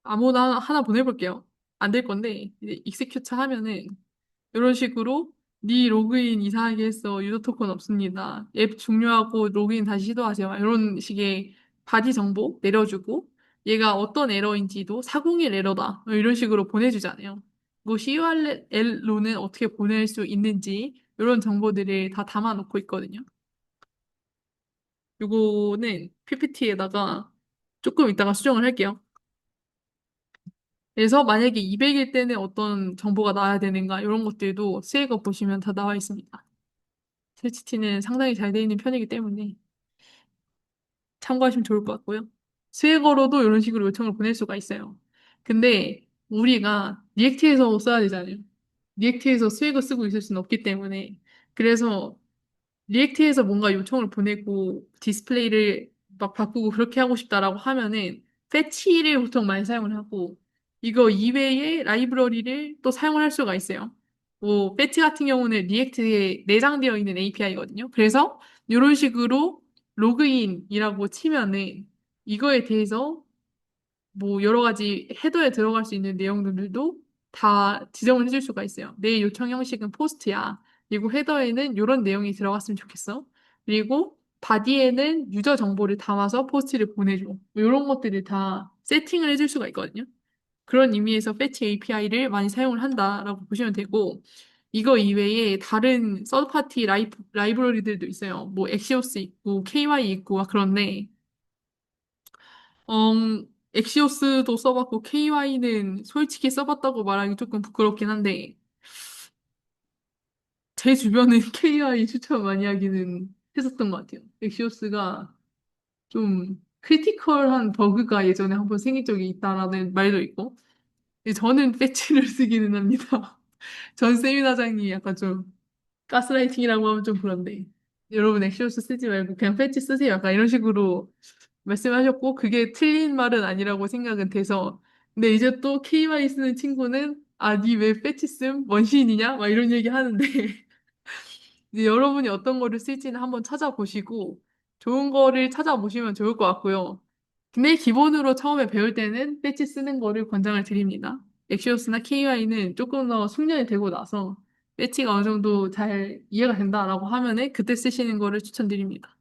Speaker 1: 아무나 하나 보내볼게요. 안 될 건데 이제 익스큐트 하면은 이런 식으로 네 로그인 이상하게 했어. 유저 토큰 없습니다. 앱 종료하고 로그인 다시 시도하세요. 이런 식의 바디 정보 내려주고 얘가 어떤 에러인지도 401 에러다. 뭐 이런 식으로 보내주잖아요. 뭐 CURL로는 어떻게 보낼 수 있는지 이런 정보들을 다 담아놓고 있거든요. 요거는 PPT에다가 조금 이따가 수정을 할게요. 그래서 만약에 200일 때는 어떤 정보가 나와야 되는가 이런 것들도 스웨거 보시면 다 나와 있습니다. 스위치티는 상당히 잘 되어 있는 편이기 때문에 참고하시면 좋을 것 같고요. 스웨거로도 이런 식으로 요청을 보낼 수가 있어요. 근데 우리가 리액트에서 써야 되잖아요. 리액트에서 스웨거 쓰고 있을 수는 없기 때문에 그래서 리액트에서 뭔가 요청을 보내고 디스플레이를 막 바꾸고 그렇게 하고 싶다라고 하면은 패치를 보통 많이 사용을 하고 이거 이외에 라이브러리를 또 사용을 할 수가 있어요. 뭐 패치 같은 경우는 리액트에 내장되어 있는 API거든요. 그래서 이런 식으로 로그인이라고 치면은 이거에 대해서 뭐 여러 가지 헤더에 들어갈 수 있는 내용들도 다 지정을 해줄 수가 있어요. 내 요청 형식은 포스트야. 그리고 헤더에는 이런 내용이 들어갔으면 좋겠어. 그리고 바디에는 유저 정보를 담아서 포스트를 보내줘. 뭐 이런 것들을 다 세팅을 해줄 수가 있거든요. 그런 의미에서 패치 API를 많이 사용을 한다라고 보시면 되고, 이거 이외에 다른 서드파티 라이브러리들도 있어요. 뭐 엑시오스 있고, KY 있고, 그런데 엑시오스도 써봤고, KY는 솔직히 써봤다고 말하기 조금 부끄럽긴 한데, 제 주변은 KY 추천 많이 하기는 했었던 것 같아요. 엑시오스가 좀 크리티컬한 버그가 예전에 한번 생긴 적이 있다라는 말도 있고, 근데 저는 패치를 쓰기는 합니다. 전 세미나장이 약간 좀 가스라이팅이라고 하면 좀 그런데, 여러분 엑시오스 쓰지 말고 그냥 패치 쓰세요. 약간 이런 식으로 말씀하셨고, 그게 틀린 말은 아니라고 생각은 돼서. 근데 이제 또 KY 쓰는 친구는, 아, 니 왜 패치 쓴? 원시인이냐? 막 이런 얘기 하는데, 이제 여러분이 어떤 거를 쓸지는 한번 찾아보시고, 좋은 거를 찾아보시면 좋을 것 같고요. 근데 기본으로 처음에 배울 때는 패치 쓰는 거를 권장을 드립니다. 엑시오스나 KY는 조금 더 숙련이 되고 나서 패치가 어느 정도 잘 이해가 된다라고 하면은 그때 쓰시는 거를 추천드립니다.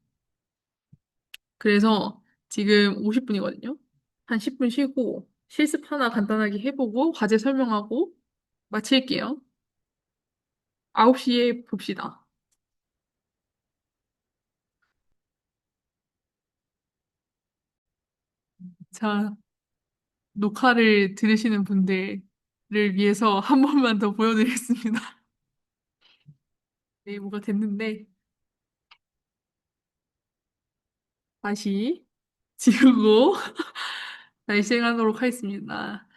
Speaker 1: 그래서 지금 50분이거든요. 한 10분 쉬고 실습 하나 간단하게 해보고 과제 설명하고 마칠게요. 9시에 봅시다. 자, 녹화를 들으시는 분들을 위해서 한 번만 더 보여드리겠습니다. 네, 뭐가 됐는데 다시 지우고 다시 시행하도록 하겠습니다.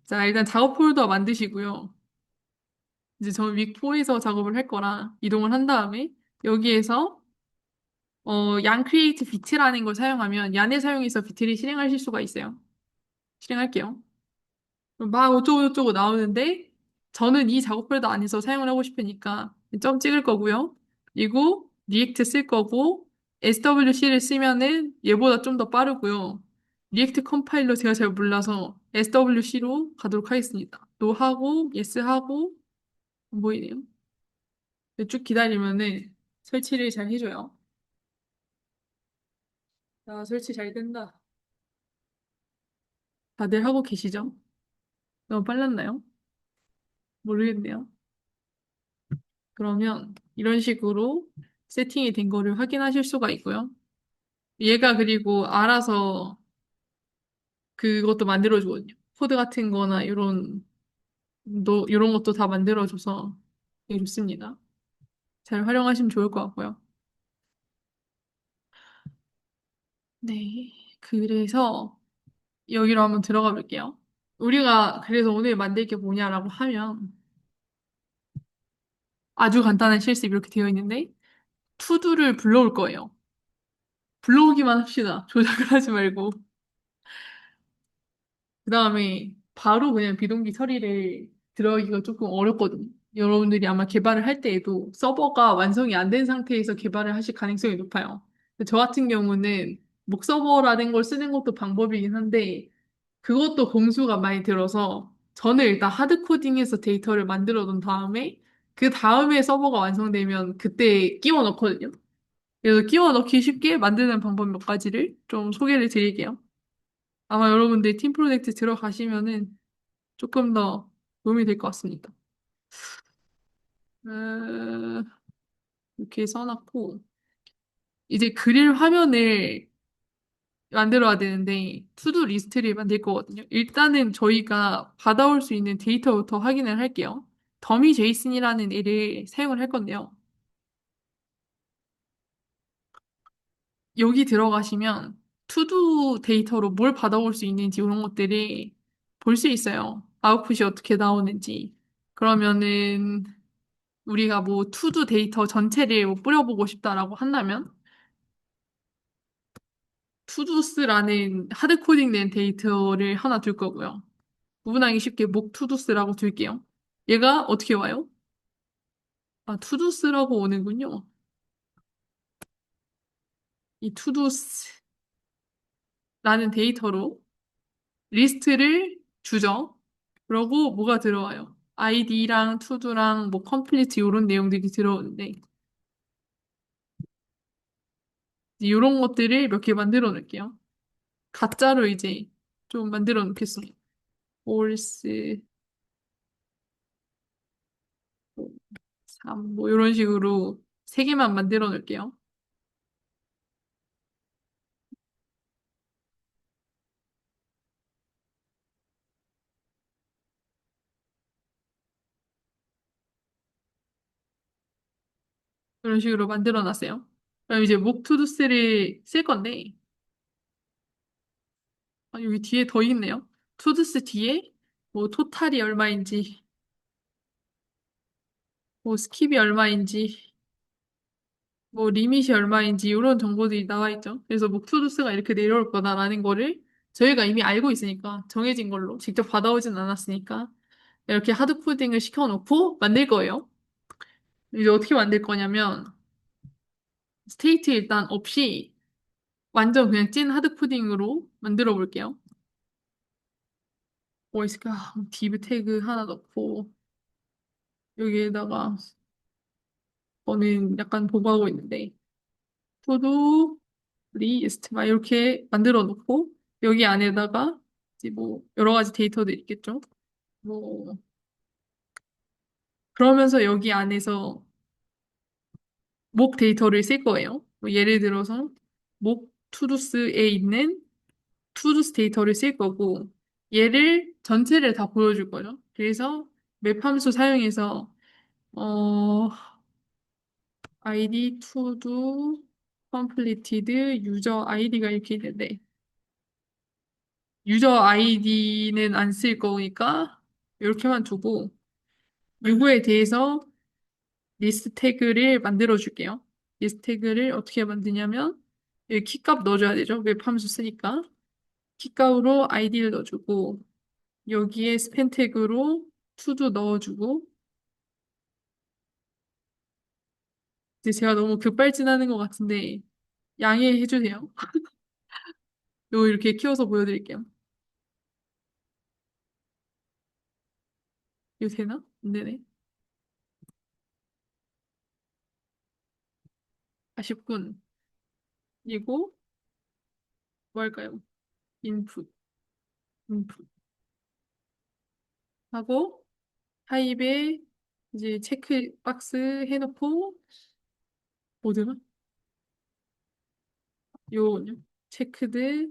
Speaker 1: 자, 일단 작업 폴더 만드시고요. 이제 저는 윅4에서 작업을 할 거라 이동을 한 다음에 여기에서 양 크리에이트 비트라는 걸 사용하면 얀을 사용해서 비트를 실행하실 수가 있어요. 실행할게요. 그럼 막 어쩌고저쩌고 나오는데 저는 이 작업 폴더 안에서 사용을 하고 싶으니까 점 찍을 거고요. 그리고 리액트 쓸 거고 SWC를 쓰면은 얘보다 좀 더 빠르고요. 리액트 컴파일러 제가 잘 몰라서 SWC로 가도록 하겠습니다. 노 하고 예스 하고 안 보이네요. 쭉 기다리면은 설치를 잘 해줘요. 자, 설치 잘 된다. 다들 하고 계시죠? 너무 빨랐나요? 모르겠네요. 그러면 이런 식으로 세팅이 된 거를 확인하실 수가 있고요. 얘가 그리고 알아서 그것도 만들어주거든요. 코드 같은 거나 이런 것도 다 만들어줘서 되게 좋습니다. 잘 활용하시면 좋을 것 같고요. 네. 그래서 여기로 한번 들어가 볼게요. 우리가 그래서 오늘 만들 게 뭐냐라고 하면 아주 간단한 실습 이렇게 되어 있는데 투두를 불러올 거예요. 불러오기만 합시다. 조작을 하지 말고. 그 다음에 바로 그냥 비동기 처리를 들어가기가 조금 어렵거든요. 여러분들이 아마 개발을 할 때에도 서버가 완성이 안 된 상태에서 개발을 하실 가능성이 높아요. 근데 저 같은 경우는 목 서버라는 걸 쓰는 것도 방법이긴 한데 그것도 공수가 많이 들어서 저는 일단 하드 코딩해서 데이터를 만들어 놓은 다음에 그 다음에 서버가 완성되면 그때 끼워 넣거든요. 그래서 끼워 넣기 쉽게 만드는 방법 몇 가지를 좀 소개를 드릴게요. 아마 여러분들 팀 프로젝트 들어가시면은 조금 더 도움이 될 것 같습니다. 어, 이렇게 써놨고, 이제 그릴 화면을 만들어야 되는데, 투두 리스트를 만들 거거든요. 일단은 저희가 받아올 수 있는 데이터부터 확인을 할게요. 더미 제이슨이라는 애를 사용을 할 건데요. 여기 들어가시면 투두 데이터로 뭘 받아올 수 있는지 이런 것들이 볼 수 있어요. 아웃풋이 어떻게 나오는지. 그러면은 우리가 뭐 투두 데이터 전체를 뭐 뿌려보고 싶다라고 한다면 투두스라는 하드코딩된 데이터를 하나 둘 거고요. 구분하기 쉽게 목 투두스라고 둘게요. 얘가 어떻게 와요? 아, 투두스라고 오는군요. 이 투두스라는 데이터로 리스트를 주죠. 그러고 뭐가 들어와요? 아이디랑 투두랑 뭐 컴플리트 이런 내용들이 들어오는데 이런 것들을 몇 개 만들어 놓을게요. 가짜로 이제 좀 만들어 놓겠습니다. false, 3, 뭐 이런 식으로 세 개만 만들어 놓을게요. 이런 식으로 만들어 놨어요. 그럼 이제 목 투두스를 쓸 건데 아, 여기 뒤에 더 있네요. 투두스 뒤에 뭐 토탈이 얼마인지 뭐 스킵이 얼마인지 뭐 리밋이 얼마인지 이런 정보들이 나와 있죠. 그래서 목투두스가 이렇게 내려올 거다라는 거를 저희가 이미 알고 있으니까 정해진 걸로 직접 받아오진 않았으니까 이렇게 하드 코딩을 시켜놓고 만들 거예요. 이제 어떻게 만들 거냐면 스테이트 일단 없이 완전 그냥 찐 하드 코딩으로 만들어 볼게요. 뭐 있을까? div 태그 하나 넣고 여기에다가 저는 약간 보고하고 있는데 to 리스트 막 이렇게 만들어 놓고 여기 안에다가 이제 뭐 여러 가지 데이터도 있겠죠. 뭐 그러면서 여기 안에서 목 데이터를 쓸 거예요. 뭐 예를 들어서 목 투두스에 있는 투두스 데이터를 쓸 거고 얘를 전체를 다 보여줄 거죠. 그래서 맵 함수 사용해서 어 id to completed user id가 이렇게 있는데 유저 아이디는 안 쓸 거니까 이렇게만 두고 누구에 대해서 리스트 태그를 만들어 줄게요. 리스트 태그를 어떻게 만드냐면 여기 키값 넣어줘야 되죠. 웹 함수 쓰니까 키값으로 아이디를 넣어주고 여기에 스팬 태그로 투도 넣어주고 이제 제가 너무 급발진하는 것 같은데 양해해 주세요. 이거 이렇게 키워서 보여드릴게요. 이거 되나? 안 되네. 아쉽군. 그리고 뭐 할까요? 인풋, 인풋 하고 타입에 이제 체크 박스 해놓고 모드나? 요거요. 체크드에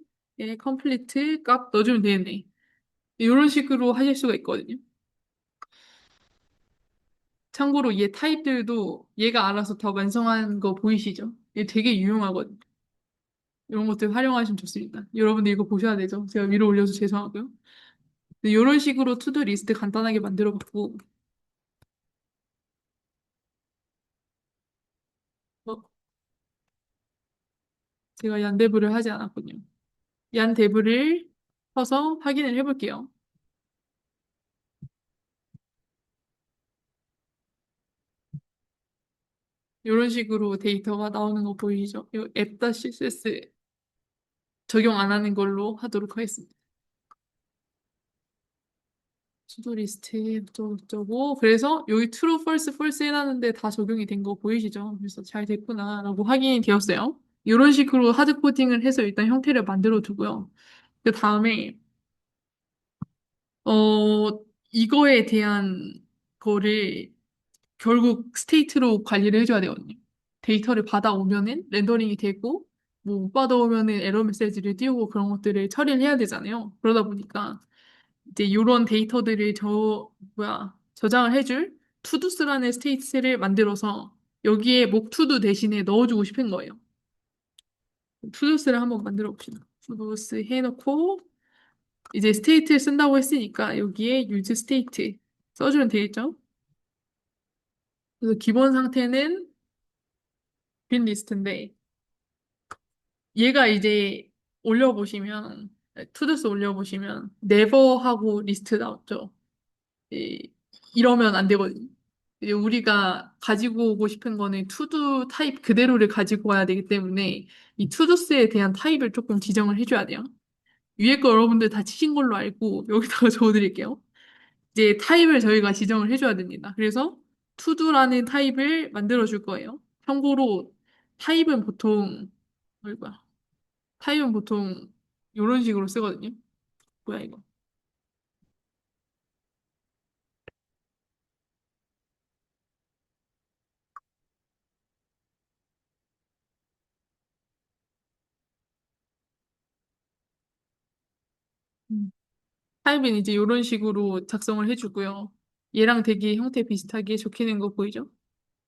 Speaker 1: 컴플리트 값 넣어주면 되겠네. 이런 식으로 하실 수가 있거든요. 참고로 얘 타입들도 얘가 알아서 더 완성한 거 보이시죠? 얘 되게 유용하거든요. 이런 것들 활용하시면 좋습니다. 여러분들 이거 보셔야 되죠? 제가 위로 올려서 죄송하고요. 이런 식으로 투두 리스트 간단하게 만들어봤고, 어, 제가 얀데브를 하지 않았군요. 얀데브를 써서 확인을 해볼게요. 이런 식으로 데이터가 나오는 거 보이시죠? 이 앱-css 적용 안 하는 걸로 하도록 하겠습니다. 수도 리스트 어쩌고 그래서 여기 true, false, false 해놨는데 다 적용이 된 거 보이시죠? 그래서 잘 됐구나라고 확인이 되었어요. 이런 식으로 하드 코딩을 해서 일단 형태를 만들어 두고요. 그 다음에, 어, 이거에 대한 거를 결국 스테이트로 관리를 해줘야 되거든요. 데이터를 받아오면은 렌더링이 되고, 뭐 못 받아오면은 에러 메시지를 띄우고 그런 것들을 처리를 해야 되잖아요. 그러다 보니까 이제 이런 데이터들을 저장을 해줄 투두스라는 스테이트를 만들어서 여기에 목투두 대신에 넣어주고 싶은 거예요. 투두스를 한번 만들어 봅시다. 투두스 해놓고 이제 스테이트 쓴다고 했으니까 여기에 use state 써주면 되겠죠? 그래서 기본 상태는 빈 리스트인데 얘가 이제 올려보시면 투두스 올려보시면 never 하고 리스트 나왔죠. 이러면 안 되거든요. 이제 우리가 가지고 오고 싶은 거는 투두 타입 그대로를 가지고 와야 되기 때문에 이 투두스에 대한 타입을 조금 지정을 해줘야 돼요. 위에 거 여러분들 다 치신 걸로 알고 여기다가 적어드릴게요. 이제 타입을 저희가 지정을 해줘야 됩니다. 그래서 투두라는 타입을 만들어 줄 거예요. 참고로 타입은 보통 뭐야? 타입은 보통 이런 식으로 쓰거든요. 뭐야 이거? 음. 타입은 이제 이런 식으로 작성을 해주고요. 얘랑 되게 형태 비슷하게 적히는 거 보이죠?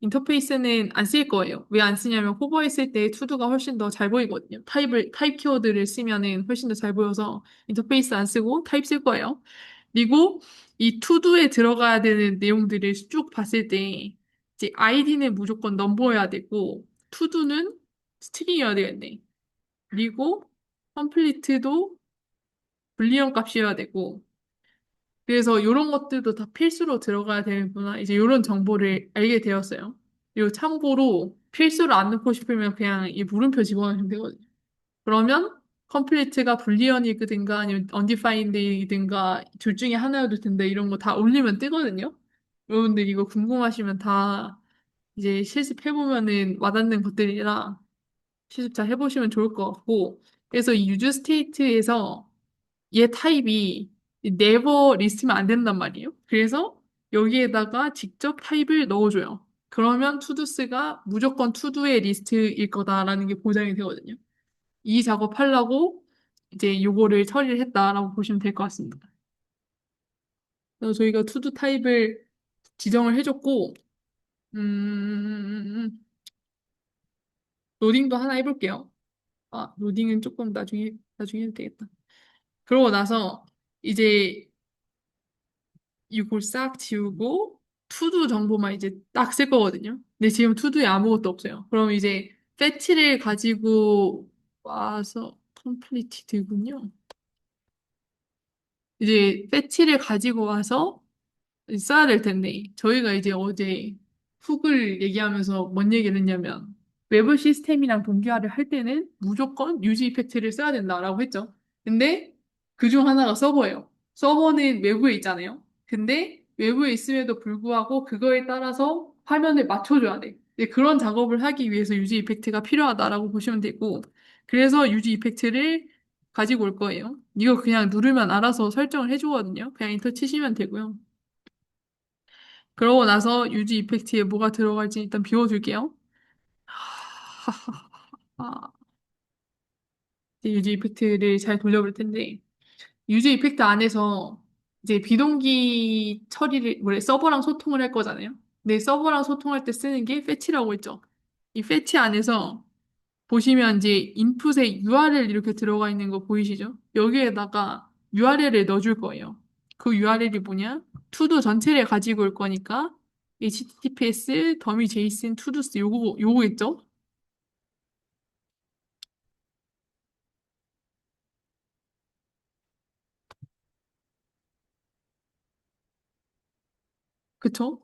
Speaker 1: 인터페이스는 안 쓸 거예요. 왜 안 쓰냐면 호버했을 때 투두가 훨씬 더 잘 보이거든요. 타입 키워드를 쓰면은 훨씬 더 잘 보여서 인터페이스 안 쓰고 타입 쓸 거예요. 그리고 이 투두에 들어가야 되는 내용들을 쭉 봤을 때 이제 아이디는 무조건 넘버여야 되고 투두는 스트링이어야 되겠네. 그리고 컴플리트도 불리형 값이어야 되고 그래서 이런 것들도 다 필수로 들어가야 되는구나. 이제 이런 정보를 알게 되었어요. 그리고 참고로 필수를 안 넣고 싶으면 그냥 이 물음표 집어넣으면 되거든요. 그러면 컴플리트가 불리언이든가 아니면 undefined이든가 둘 중에 하나여도 된다 이런 거 다 올리면 뜨거든요. 여러분들 이거 궁금하시면 다 이제 실습해보면은 와닿는 것들이라 실습 잘 해보시면 좋을 것 같고 그래서 이 유즈 스테이트에서 얘 타입이 never 리스트면 안 된단 말이에요. 그래서 여기에다가 직접 타입을 넣어줘요. 그러면 투두스가 무조건 투두의 리스트일 거다라는 게 보장이 되거든요. 이 작업하려고 이제 요거를 처리를 했다라고 보시면 될 것 같습니다. 그래서 저희가 투두 타입을 지정을 해줬고, 음, 로딩도 하나 해볼게요. 아, 로딩은 조금 나중에 해도 되겠다. 그러고 나서 이제 이걸 싹 지우고 투두 정보만 이제 딱 쓸 거거든요. 근데 지금 투두에 아무것도 없어요. 그럼 이제 패치를 가지고 와서 컴플리티드군요. 이제 패치를 가지고 와서 써야 될 텐데 저희가 이제 어제 훅을 얘기하면서 뭔 얘기를 했냐면 외부 시스템이랑 동기화를 할 때는 무조건 유지 이펙트를 써야 된다라고 했죠. 근데 그중 하나가 서버예요. 서버는 외부에 있잖아요. 근데 외부에 있음에도 불구하고 그거에 따라서 화면을 맞춰줘야 돼. 근데 그런 작업을 하기 위해서 유지 이펙트가 필요하다라고 보시면 되고 그래서 유지 이펙트를 가지고 올 거예요. 이거 그냥 누르면 알아서 설정을 해주거든요. 그냥 인터 치시면 되고요. 그러고 나서 유지 이펙트에 뭐가 들어갈지 일단 비워줄게요. 아, 이제 유지 이펙트를 잘 돌려볼 텐데, 유지 이펙트 안에서 이제 비동기 처리를, 원래 서버랑 소통을 할 거잖아요. 근데 서버랑 소통할 때 쓰는 게 fetch라고 했죠. 이 fetch 안에서 보시면 이제 인풋에 URL 이렇게 들어가 있는 거 보이시죠? 여기에다가 URL을 넣어줄 거예요. 그 URL이 뭐냐? 투도 전체를 가지고 올 거니까 HTTPS 더미 JSON 투두스 요거 있죠? 그쵸?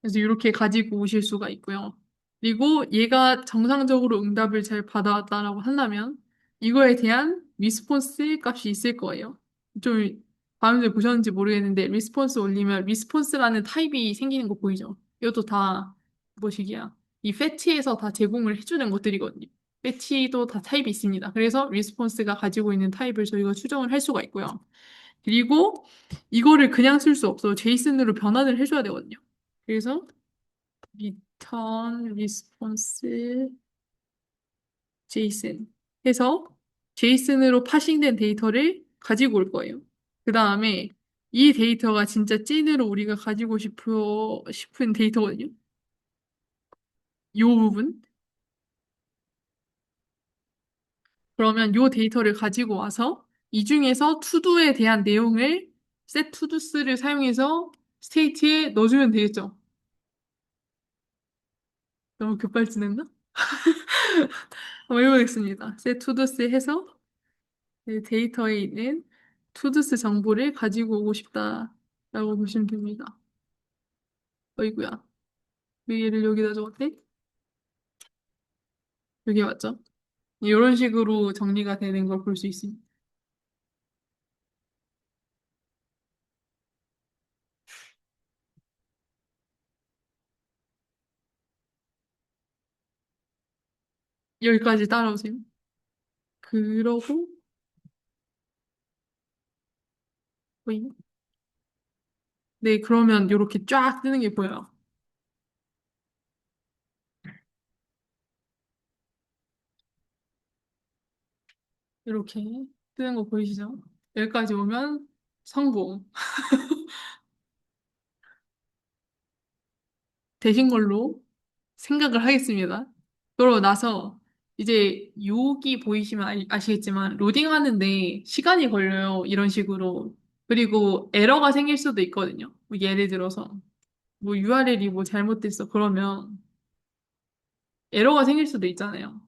Speaker 1: 그래서 이렇게 가지고 오실 수가 있고요. 그리고 얘가 정상적으로 응답을 잘 받아왔다라고 한다면 이거에 대한 리스폰스 값이 있을 거예요. 좀 방금 보셨는지 모르겠는데 리스폰스 올리면 리스폰스라는 타입이 생기는 거 보이죠? 이것도 다 뭐시기야? 이 패치에서 다 제공을 해주는 것들이거든요. 배치도 다 타입이 있습니다. 그래서 리스폰스가 가지고 있는 타입을 저희가 추정을 할 수가 있고요. 그리고 이거를 그냥 쓸 수 없어요. 제이슨으로 변환을 해줘야 되거든요. 그래서 return response JSON 해서 제이슨으로 파싱된 데이터를 가지고 올 거예요. 그 다음에 이 데이터가 진짜 찐으로 우리가 가지고 싶은 데이터거든요. 이 부분. 그러면 이 데이터를 가지고 와서 이 중에서 투두에 대한 내용을 set toDo스를 사용해서 스테이트에 넣어주면 되겠죠. 너무 급발진했나? 한번 해보겠습니다. set toDo스 해서 네, 데이터에 있는 toDo스 정보를 가지고 오고 싶다라고 보시면 됩니다. 어이구야. 왜 얘를 여기다 적었대? 여기 맞죠? 이런 식으로 정리가 되는 걸 볼 수 있습니다. 여기까지 따라오세요. 그러고, 어이? 네, 그러면 이렇게 쫙 뜨는 게 보여요. 이렇게 뜨는 거 보이시죠? 여기까지 오면 성공. 되신 걸로 생각을 하겠습니다. 그러고 나서 이제 여기 보이시면 아시겠지만 로딩하는데 시간이 걸려요. 이런 식으로. 그리고 에러가 생길 수도 있거든요. 뭐 예를 들어서 뭐 URL이 뭐 잘못됐어. 그러면 에러가 생길 수도 있잖아요.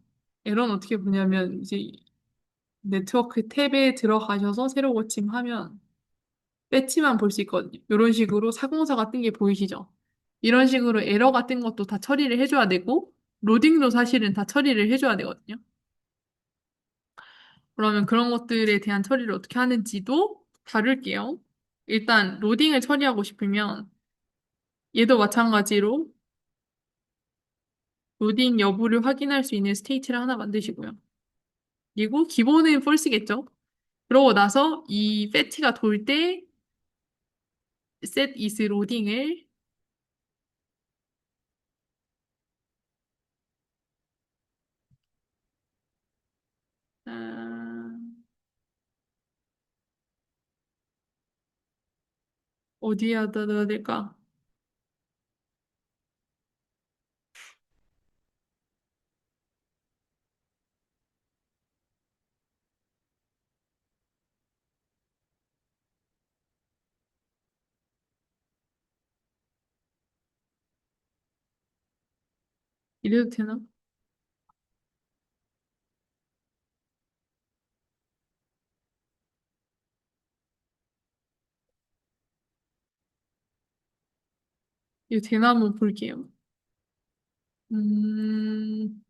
Speaker 1: 에러는 어떻게 보냐면 이제 네트워크 탭에 들어가셔서 새로 고침하면 배치만 볼 수 있거든요. 이런 식으로 사공사가 뜬 게 보이시죠? 이런 식으로 에러 같은 것도 다 처리를 해줘야 되고, 로딩도 사실은 다 처리를 해줘야 되거든요. 그러면 그런 것들에 대한 처리를 어떻게 하는지도 다룰게요. 일단, 로딩을 처리하고 싶으면, 얘도 마찬가지로 로딩 여부를 확인할 수 있는 스테이트를 하나 만드시고요. 그리고 기본은 false겠죠? 그러고 나서 이 fetch가 돌 때 set is loading을 아, 어디에다 넣어야 될까? 이래도 되나? 이거 되나 한번 볼게요. 음,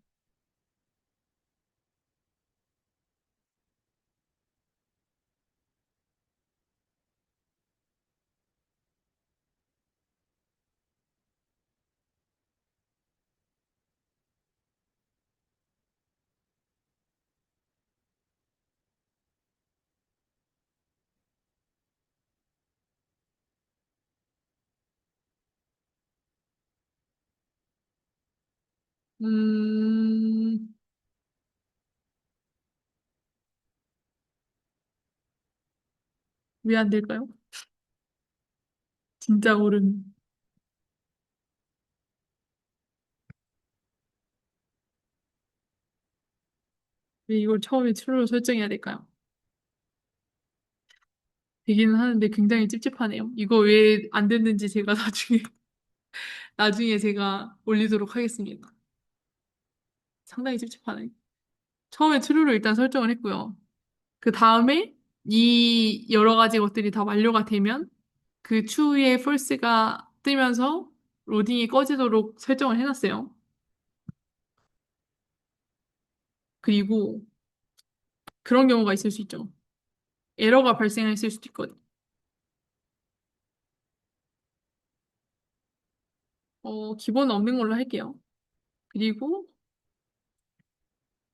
Speaker 1: 음, 왜 안 될까요? 진짜 모르는. 왜 이걸 처음에 true로 설정해야 될까요? 되기는 하는데 굉장히 찝찝하네요. 이거 왜 안 됐는지 제가 나중에 제가 올리도록 하겠습니다. 상당히 찝찝하네. 처음에 true로 일단 설정을 했고요. 그 다음에 이 여러 가지 것들이 다 완료가 되면 그 true에 false가 뜨면서 로딩이 꺼지도록 설정을 해놨어요. 그리고 그런 경우가 있을 수 있죠. 에러가 발생했을 수도 있거든요. 기본 없는 걸로 할게요. 그리고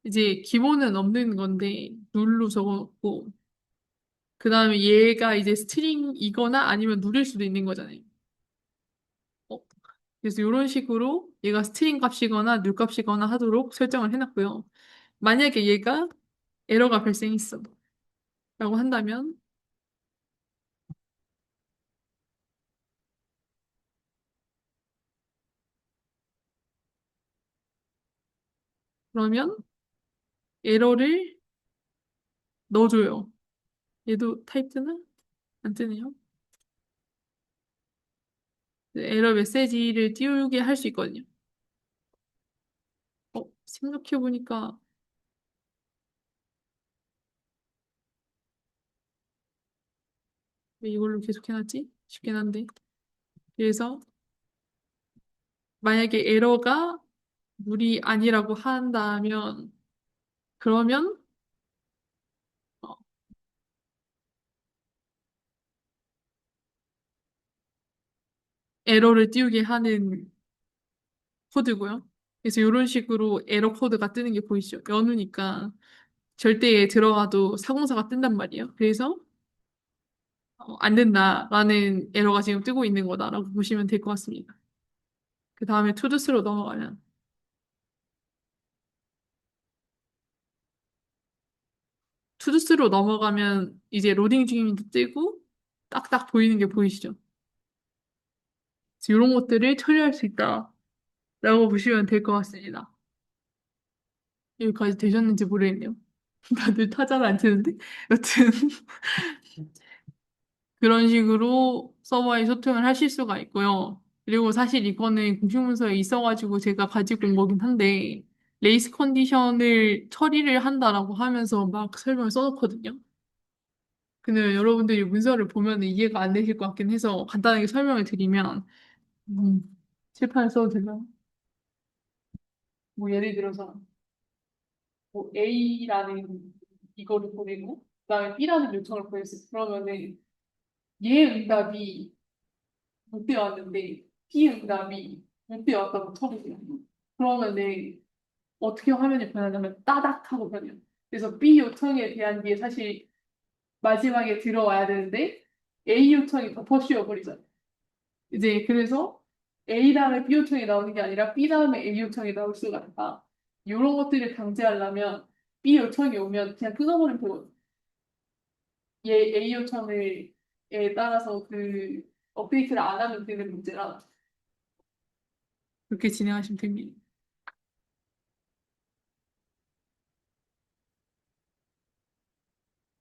Speaker 1: 이제 기본은 없는 건데 룰로 적어놓고 그 다음에 얘가 이제 스트링이거나 아니면 누릴 수도 있는 거잖아요. 어, 그래서 이런 식으로 얘가 스트링 값이거나 눌 값이거나 하도록 설정을 해놨고요. 만약에 얘가 에러가 발생했어 라고 한다면 그러면 에러를 넣어줘요. 얘도 타입 뜨나? 안 뜨네요. 에러 메시지를 띄우게 할 수 있거든요. 생각해보니까 왜 이걸로 계속 해놨지? 쉽긴 한데. 그래서 만약에 에러가 물이 아니라고 한다면 그러면 어, 에러를 띄우게 하는 코드고요. 그래서 이런 식으로 에러 코드가 뜨는 게 보이시죠? 연우니까 절대에 들어가도 사공사가 뜬단 말이에요. 그래서 안 된다라는 에러가 지금 뜨고 있는 거다라고 보시면 될 것 같습니다. 그 다음에 투두스로 넘어가면 투두스로 넘어가면 이제 로딩 중임도 뜨고 딱딱 보이는 게 보이시죠? 그래서 이런 것들을 처리할 수 있다라고 보시면 될 것 같습니다. 여기까지 되셨는지 모르겠네요. 다들 타자를 안 치는데? 여튼 그런 식으로 서버에 소통을 하실 수가 있고요. 그리고 사실 이거는 공식문서에 있어가지고 제가 가지고 온 거긴 한데 레이스 컨디션을 처리를 한다라고 하면서 막 설명을 써놓거든요. 근데 여러분들이 문서를 보면 이해가 안 되실 것 같긴 해서 간단하게 설명을 드리면 칠판을 써도 되나요? 뭐 예를 들어서 뭐 A라는 이거를 보내고 그다음에 B라는 요청을 보냈어요. 그러면은 얘 응답이 못 되었는데 B 응답이 못 되었다고 쳐보세요. 그러면은 어떻게 화면이 변하냐면 따닥 하고 변해요. 그래서 B 요청에 대한 게 사실 마지막에 들어와야 되는데 A 요청이 덮어 씌워버리잖아요. 이제 그래서 A 다음에 B 요청이 나오는 게 아니라 B 다음에 A 요청이 나올 수가 있다. 이런 것들을 강제하려면 B 요청이 오면 그냥 끊어버리면 되거든요. 얘 A 요청을 에 따라서 그 업데이트를 안 하면 되는 문제라 그렇게 진행하시면 됩니다.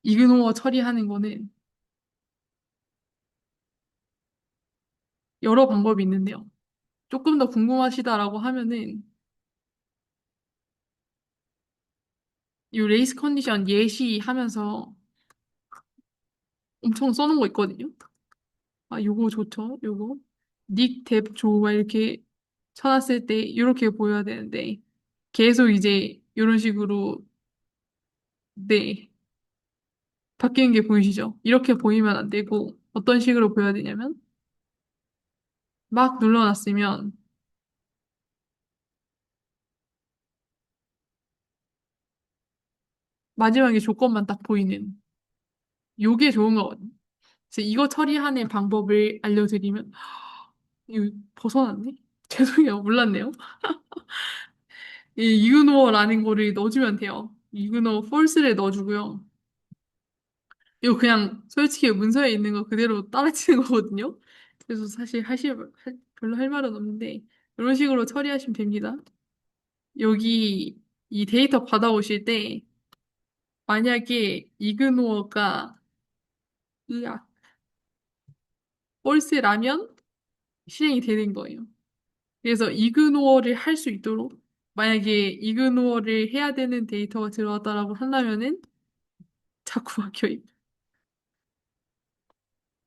Speaker 1: 이그노어 처리하는 거는 여러 방법이 있는데요. 조금 더 궁금하시다라고 하면은 이 레이스 컨디션 예시하면서 엄청 써놓은 거 있거든요. 아, 요거 좋죠. 요거 닉, 뎁, 조, 막 이렇게 쳐놨을 때 이렇게 보여야 되는데 계속 이제 이런 식으로 네 바뀌는 게 보이시죠? 이렇게 보이면 안 되고 어떤 식으로 보여야 되냐면 막 눌러놨으면 마지막에 조건만 딱 보이는 요게 좋은 거거든요. 그래서 이거 처리하는 방법을 알려드리면 이거 벗어났네? 죄송해요. 몰랐네요. 이 이그노어라는 거를 넣어주면 돼요. 이그노어 false를 넣어주고요. 이거 그냥 솔직히 문서에 있는 거 그대로 따라치는 거거든요. 그래서 사실 별로 할 말은 없는데 이런 식으로 처리하시면 됩니다. 여기 이 데이터 받아오실 때 만약에 이그노어가 으악, false라면 실행이 되는 거예요. 그래서 이그노어를 할 수 있도록 만약에 이그노어를 해야 되는 데이터가 들어왔다라고 한다면은 자꾸 막혀요.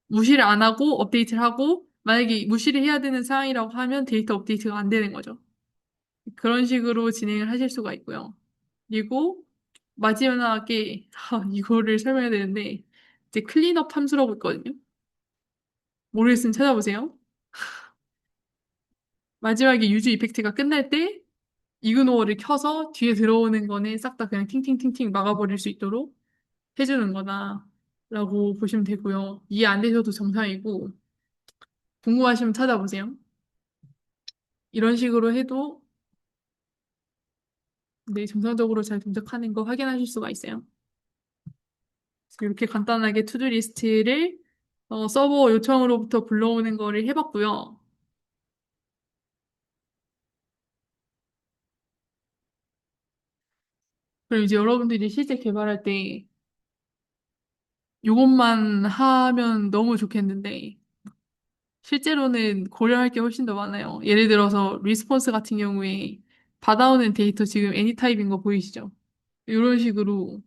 Speaker 1: 무시를 안 하고 업데이트를 하고 만약에 무시를 해야 되는 상황이라고 하면 데이터 업데이트가 안 되는 거죠. 그런 식으로 진행을 하실 수가 있고요. 그리고 마지막에 이거를 설명해야 되는데 이제 클린업 함수라고 있거든요. 모르겠으면 찾아보세요. 마지막에 유즈 이펙트가 끝날 때 이그노어를 켜서 뒤에 들어오는 거는 싹 다 그냥 팅팅팅팅 막아버릴 수 있도록 해주는 거다라고 보시면 되고요. 이해 안 되셔도 정상이고 궁금하시면 찾아보세요. 이런 식으로 해도 네, 정상적으로 잘 동작하는 거 확인하실 수가 있어요. 이렇게 간단하게 투두 리스트를 서버 요청으로부터 불러오는 거를 해봤고요. 그럼 이제 여러분들이 실제 개발할 때 이것만 하면 너무 좋겠는데 실제로는 고려할 게 훨씬 더 많아요. 예를 들어서 리스폰스 같은 경우에 받아오는 데이터 지금 애니타입인 거 보이시죠? 이런 식으로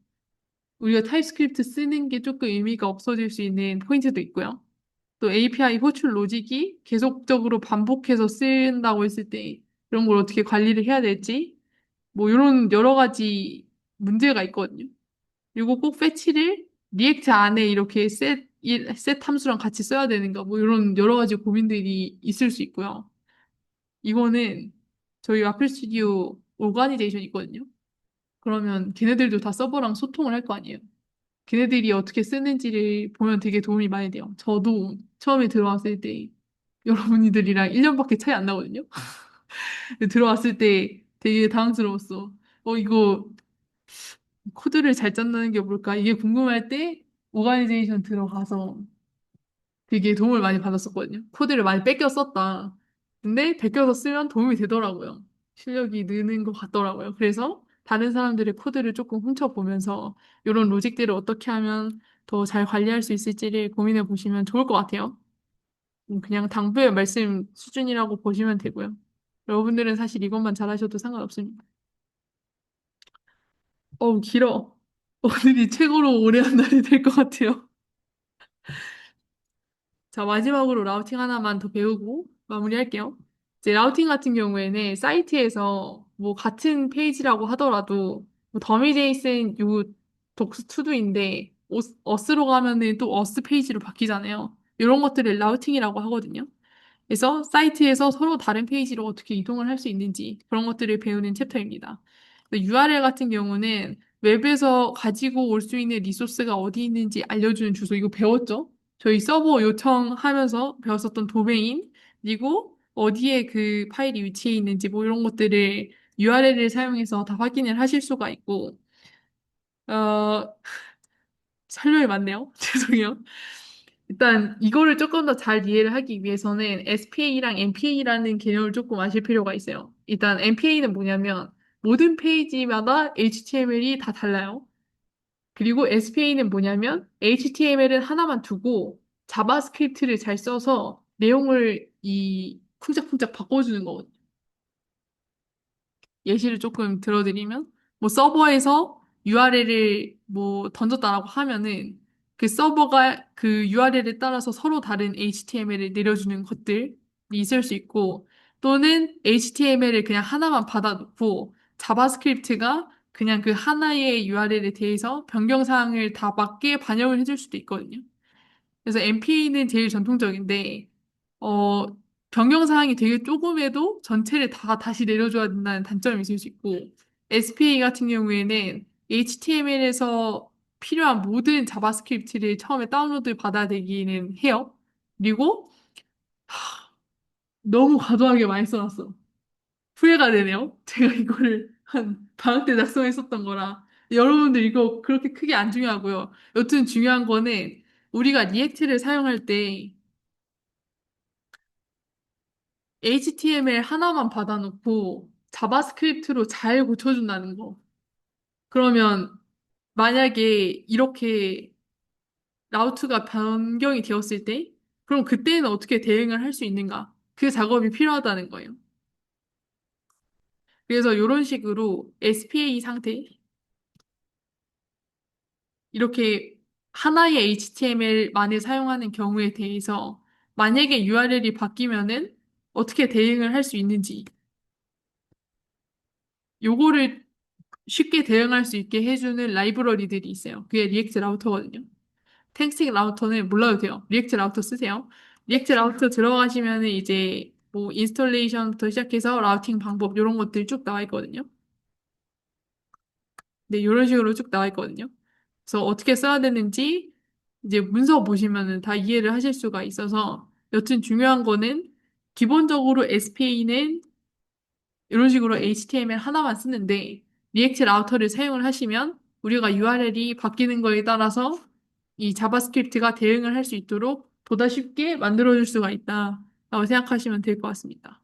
Speaker 1: 우리가 타입스크립트 쓰는 게 조금 의미가 없어질 수 있는 포인트도 있고요. 또 API 호출 로직이 계속적으로 반복해서 쓰인다고 했을 때 이런 걸 어떻게 관리를 해야 될지 뭐 이런 여러 가지 문제가 있거든요. 그리고 꼭 패치를 리액트 안에 이렇게 셋 함수랑 같이 써야 되는가 뭐 이런 여러 가지 고민들이 있을 수 있고요. 이거는 저희 와플 스튜디오 오가니제이션 있거든요. 그러면 걔네들도 다 서버랑 소통을 할 거 아니에요. 걔네들이 어떻게 쓰는지를 보면 되게 도움이 많이 돼요. 저도 처음에 들어왔을 때 여러분들이랑 1년밖에 차이 안 나거든요. 들어왔을 때 되게 당황스러웠어. 이거 코드를 잘 짠다는 게 뭘까? 이게 궁금할 때 오가니제이션 들어가서 되게 도움을 많이 받았었거든요. 코드를 많이 뺏겨 썼다. 근데 베껴서 쓰면 도움이 되더라고요. 실력이 느는 것 같더라고요. 그래서 다른 사람들의 코드를 조금 훔쳐보면서 이런 로직들을 어떻게 하면 더 잘 관리할 수 있을지를 고민해 보시면 좋을 것 같아요. 그냥 당부의 말씀 수준이라고 보시면 되고요. 여러분들은 사실 이것만 잘하셔도 상관없습니다. 길어. 오늘이 최고로 오래 한 날이 될 것 같아요. 자, 마지막으로 라우팅 하나만 더 배우고 마무리할게요. 이제 라우팅 같은 경우에는 사이트에서 뭐 같은 페이지라고 하더라도 뭐 더미 제이슨 요 독스 투두인데 어스로 가면은 또 어스 페이지로 바뀌잖아요. 이런 것들을 라우팅이라고 하거든요. 그래서 사이트에서 서로 다른 페이지로 어떻게 이동을 할 수 있는지 그런 것들을 배우는 챕터입니다. URL 같은 경우는 웹에서 가지고 올 수 있는 리소스가 어디 있는지 알려주는 주소 이거 배웠죠? 저희 서버 요청하면서 배웠었던 도메인 그리고 어디에 그 파일이 위치해 있는지 뭐 이런 것들을 URL을 사용해서 다 확인을 하실 수가 있고 어, 설명이 많네요. 죄송해요. 일단 이거를 조금 더 잘 이해를 하기 위해서는 SPA랑 MPA라는 개념을 조금 아실 필요가 있어요. 일단 MPA는 뭐냐면 모든 페이지마다 HTML이 다 달라요. 그리고 SPA는 뭐냐면 HTML은 하나만 두고 자바스크립트를 잘 써서 내용을 쿵짝쿵짝 바꿔주는 거거든요. 예시를 조금 들어드리면, 뭐 서버에서 URL을 뭐 던졌다라고 하면은 그 서버가 그 URL에 따라서 서로 다른 HTML을 내려주는 것들이 있을 수 있고, 또는 HTML을 그냥 하나만 받아놓고 자바스크립트가 그냥 그 하나의 URL에 대해서 변경사항을 다 맞게 반영을 해줄 수도 있거든요. 그래서 MPA는 제일 전통적인데, 어, 변경사항이 되게 조금해도 전체를 다 다시 내려줘야 된다는 단점이 있을 수 있고, SPA 같은 경우에는 HTML에서 필요한 모든 자바스크립트를 처음에 다운로드 받아야 되기는 해요. 그리고 너무 과도하게 많이 써놨어. 후회가 되네요. 제가 이거를 한 방학 때 작성했었던 거라. 여러분들 이거 그렇게 크게 안 중요하고요. 여튼 중요한 거는 우리가 리액트를 사용할 때 HTML 하나만 받아놓고 자바스크립트로 잘 고쳐준다는 거. 그러면 만약에 이렇게 라우트가 변경이 되었을 때, 그럼 그때는 어떻게 대응을 할 수 있는가? 그 작업이 필요하다는 거예요. 그래서 이런 식으로 SPA 상태, 이렇게 하나의 HTML만을 사용하는 경우에 대해서 만약에 URL이 바뀌면은 어떻게 대응을 할 수 있는지, 요거를 쉽게 대응할 수 있게 해주는 라이브러리들이 있어요. 그게 리액트 라우터거든요. 텍스팅 라우터는 몰라도 돼요. 리액트 라우터 쓰세요. 리액트 라우터 들어가시면은 이제 뭐 인스톨레이션부터 시작해서 라우팅 방법 이런 것들이 쭉 나와 있거든요. 네, 이런 식으로 쭉 나와 있거든요. 그래서 어떻게 써야 되는지 이제 문서 보시면은 다 이해를 하실 수가 있어서 여튼 중요한 거는 기본적으로 SPA는 이런 식으로 HTML 하나만 쓰는데 리액트 라우터를 사용을 하시면 우리가 URL이 바뀌는 거에 따라서 이 자바스크립트가 대응을 할 수 있도록 보다 쉽게 만들어줄 수가 있다라고 생각하시면 될 것 같습니다.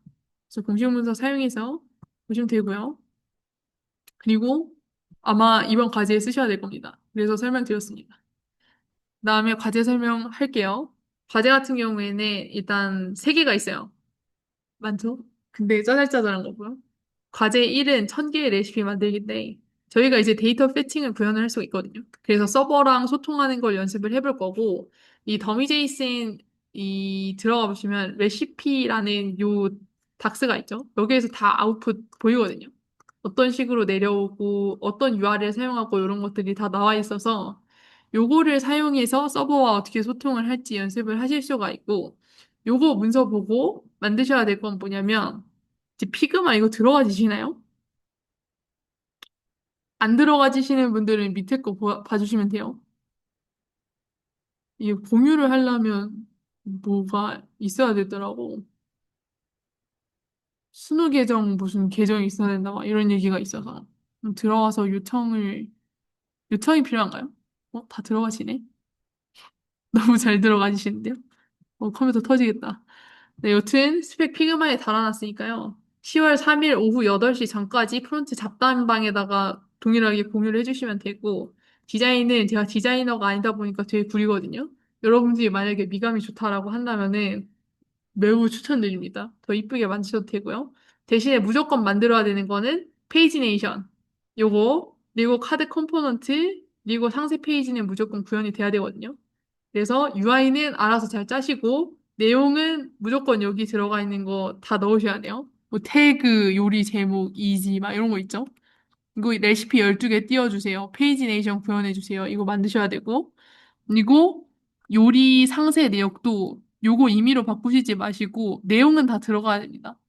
Speaker 1: 그래서 공식 문서 사용해서 보시면 되고요. 그리고 아마 이번 과제에 쓰셔야 될 겁니다. 그래서 설명드렸습니다. 그다음에 과제 설명할게요. 과제 같은 경우에는 일단 세 개가 있어요. 많죠? 근데 짜잘짜잘한 거고요. 과제 1은 1000개의 레시피 만들기인데 저희가 이제 데이터 패칭을 구현을 할 수가 있거든요. 그래서 서버랑 소통하는 걸 연습을 해볼 거고 이 더미 제이슨 이 들어가 보시면 레시피라는 요 닥스가 있죠. 여기에서 다 아웃풋 보이거든요. 어떤 식으로 내려오고 어떤 URL 사용하고 이런 것들이 다 나와 있어서 요거를 사용해서 서버와 어떻게 소통을 할지 연습을 하실 수가 있고 요거 문서 보고 만드셔야 될 건 뭐냐면 이제 피그마 이거 들어가지시나요? 안 들어가지시는 분들은 밑에 거 봐주시면 돼요. 이게 공유를 하려면 뭐가 있어야 되더라고. 순우 계정 무슨 계정이 있어야 된다 막 이런 얘기가 있어서 들어가서 요청이 필요한가요? 다 들어가시네? 너무 잘 들어가시는데요? 컴퓨터 터지겠다. 네, 여튼 스펙 피그마에 달아놨으니까요. 10월 3일 오후 8시 전까지 프론트 잡담방에다가 동일하게 공유를 해주시면 되고 디자인은 제가 디자이너가 아니다 보니까 되게 구리거든요. 여러분들이 만약에 미감이 좋다라고 한다면은 매우 추천드립니다. 더 이쁘게 만드셔도 되고요. 대신에 무조건 만들어야 되는 거는 페이지네이션. 요거, 그리고 카드 컴포넌트, 그리고 상세 페이지는 무조건 구현이 돼야 되거든요. 그래서 UI는 알아서 잘 짜시고, 내용은 무조건 여기 들어가 있는 거 다 넣으셔야 돼요. 뭐 태그, 요리 제목, 이지, 막 이런 거 있죠? 이거 레시피 12개 띄워주세요. 페이지네이션 구현해주세요. 이거 만드셔야 되고, 그리고 요리 상세 내역도 요거 임의로 바꾸시지 마시고 내용은 다 들어가야 됩니다.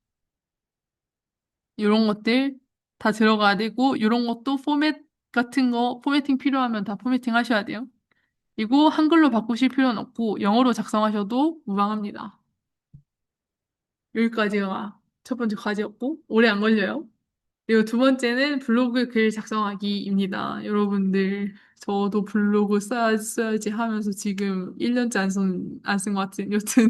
Speaker 1: 이런 것들 다 들어가야 되고 이런 것도 포맷 같은 거 포매팅 필요하면 다 포매팅 하셔야 돼요. 그리고 한글로 바꾸실 필요는 없고 영어로 작성하셔도 무방합니다. 여기까지가 첫 번째 과제였고 오래 안 걸려요. 그리고 두 번째는 블로그 글 작성하기입니다. 여러분들, 저도 블로그 써야지 하면서 지금 1년째 안 쓴 것 같은, 여튼.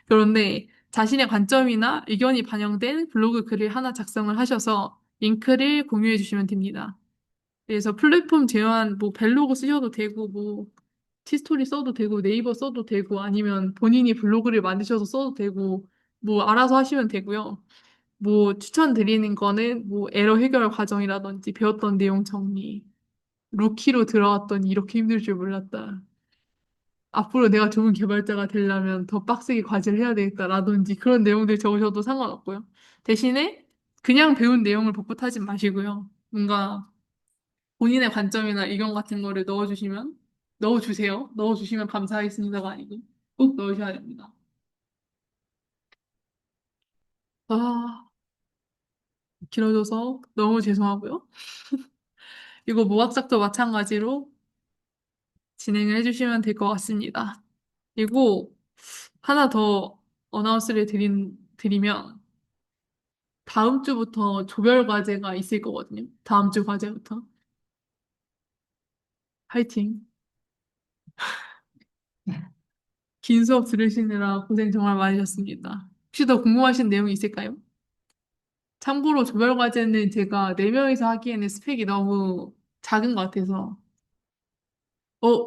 Speaker 1: 그런데 자신의 관점이나 의견이 반영된 블로그 글을 하나 작성을 하셔서 링크를 공유해 주시면 됩니다. 그래서 플랫폼 제한, 뭐, 벨로그 쓰셔도 되고, 뭐, 티스토리 써도 되고, 네이버 써도 되고, 아니면 본인이 블로그를 만드셔서 써도 되고, 뭐, 알아서 하시면 되고요. 뭐 추천드리는 거는 뭐 에러 해결 과정이라든지 배웠던 내용 정리, 루키로 들어왔더니 이렇게 힘들 줄 몰랐다. 앞으로 내가 좋은 개발자가 되려면 더 빡세게 과제를 해야 되겠다라든지 그런 내용들 적으셔도 상관없고요. 대신에 그냥 배운 내용을 복붙하지 마시고요. 뭔가 본인의 관점이나 의견 같은 거를 넣어주세요. 넣어주시면 감사하겠습니다가 아니고 꼭 넣으셔야 됩니다. 아, 길어져서 너무 죄송하고요. 이거 모학작도 마찬가지로 진행을 해주시면 될 것 같습니다. 그리고 하나 더 어나운스를 드리면 다음 주부터 조별 과제가 있을 거거든요. 다음 주 과제부터. 화이팅. 긴 수업 들으시느라 고생 정말 많으셨습니다. 혹시 더 궁금하신 내용이 있을까요? 참고로 조별 과제는 제가 4명이서 하기에는 스펙이 너무 작은 것 같아서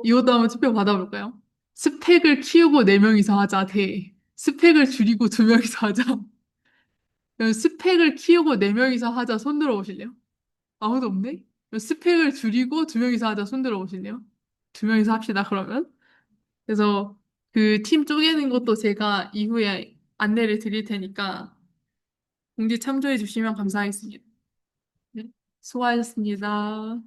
Speaker 1: 이것도 한번 투표 받아볼까요? 스펙을 키우고 4명이서 하자 대 스펙을 줄이고 2명이서 하자. 그럼 스펙을 키우고 4명이서 하자 손 들어 보실래요? 아무도 없네? 그럼 스펙을 줄이고 2명이서 하자 손 들어 보실래요? 2명이서 합시다 그러면. 그래서 그 팀 쪼개는 것도 제가 이후에 안내를 드릴 테니까 공지 참조해 주시면 감사하겠습니다. 네, 수고하셨습니다.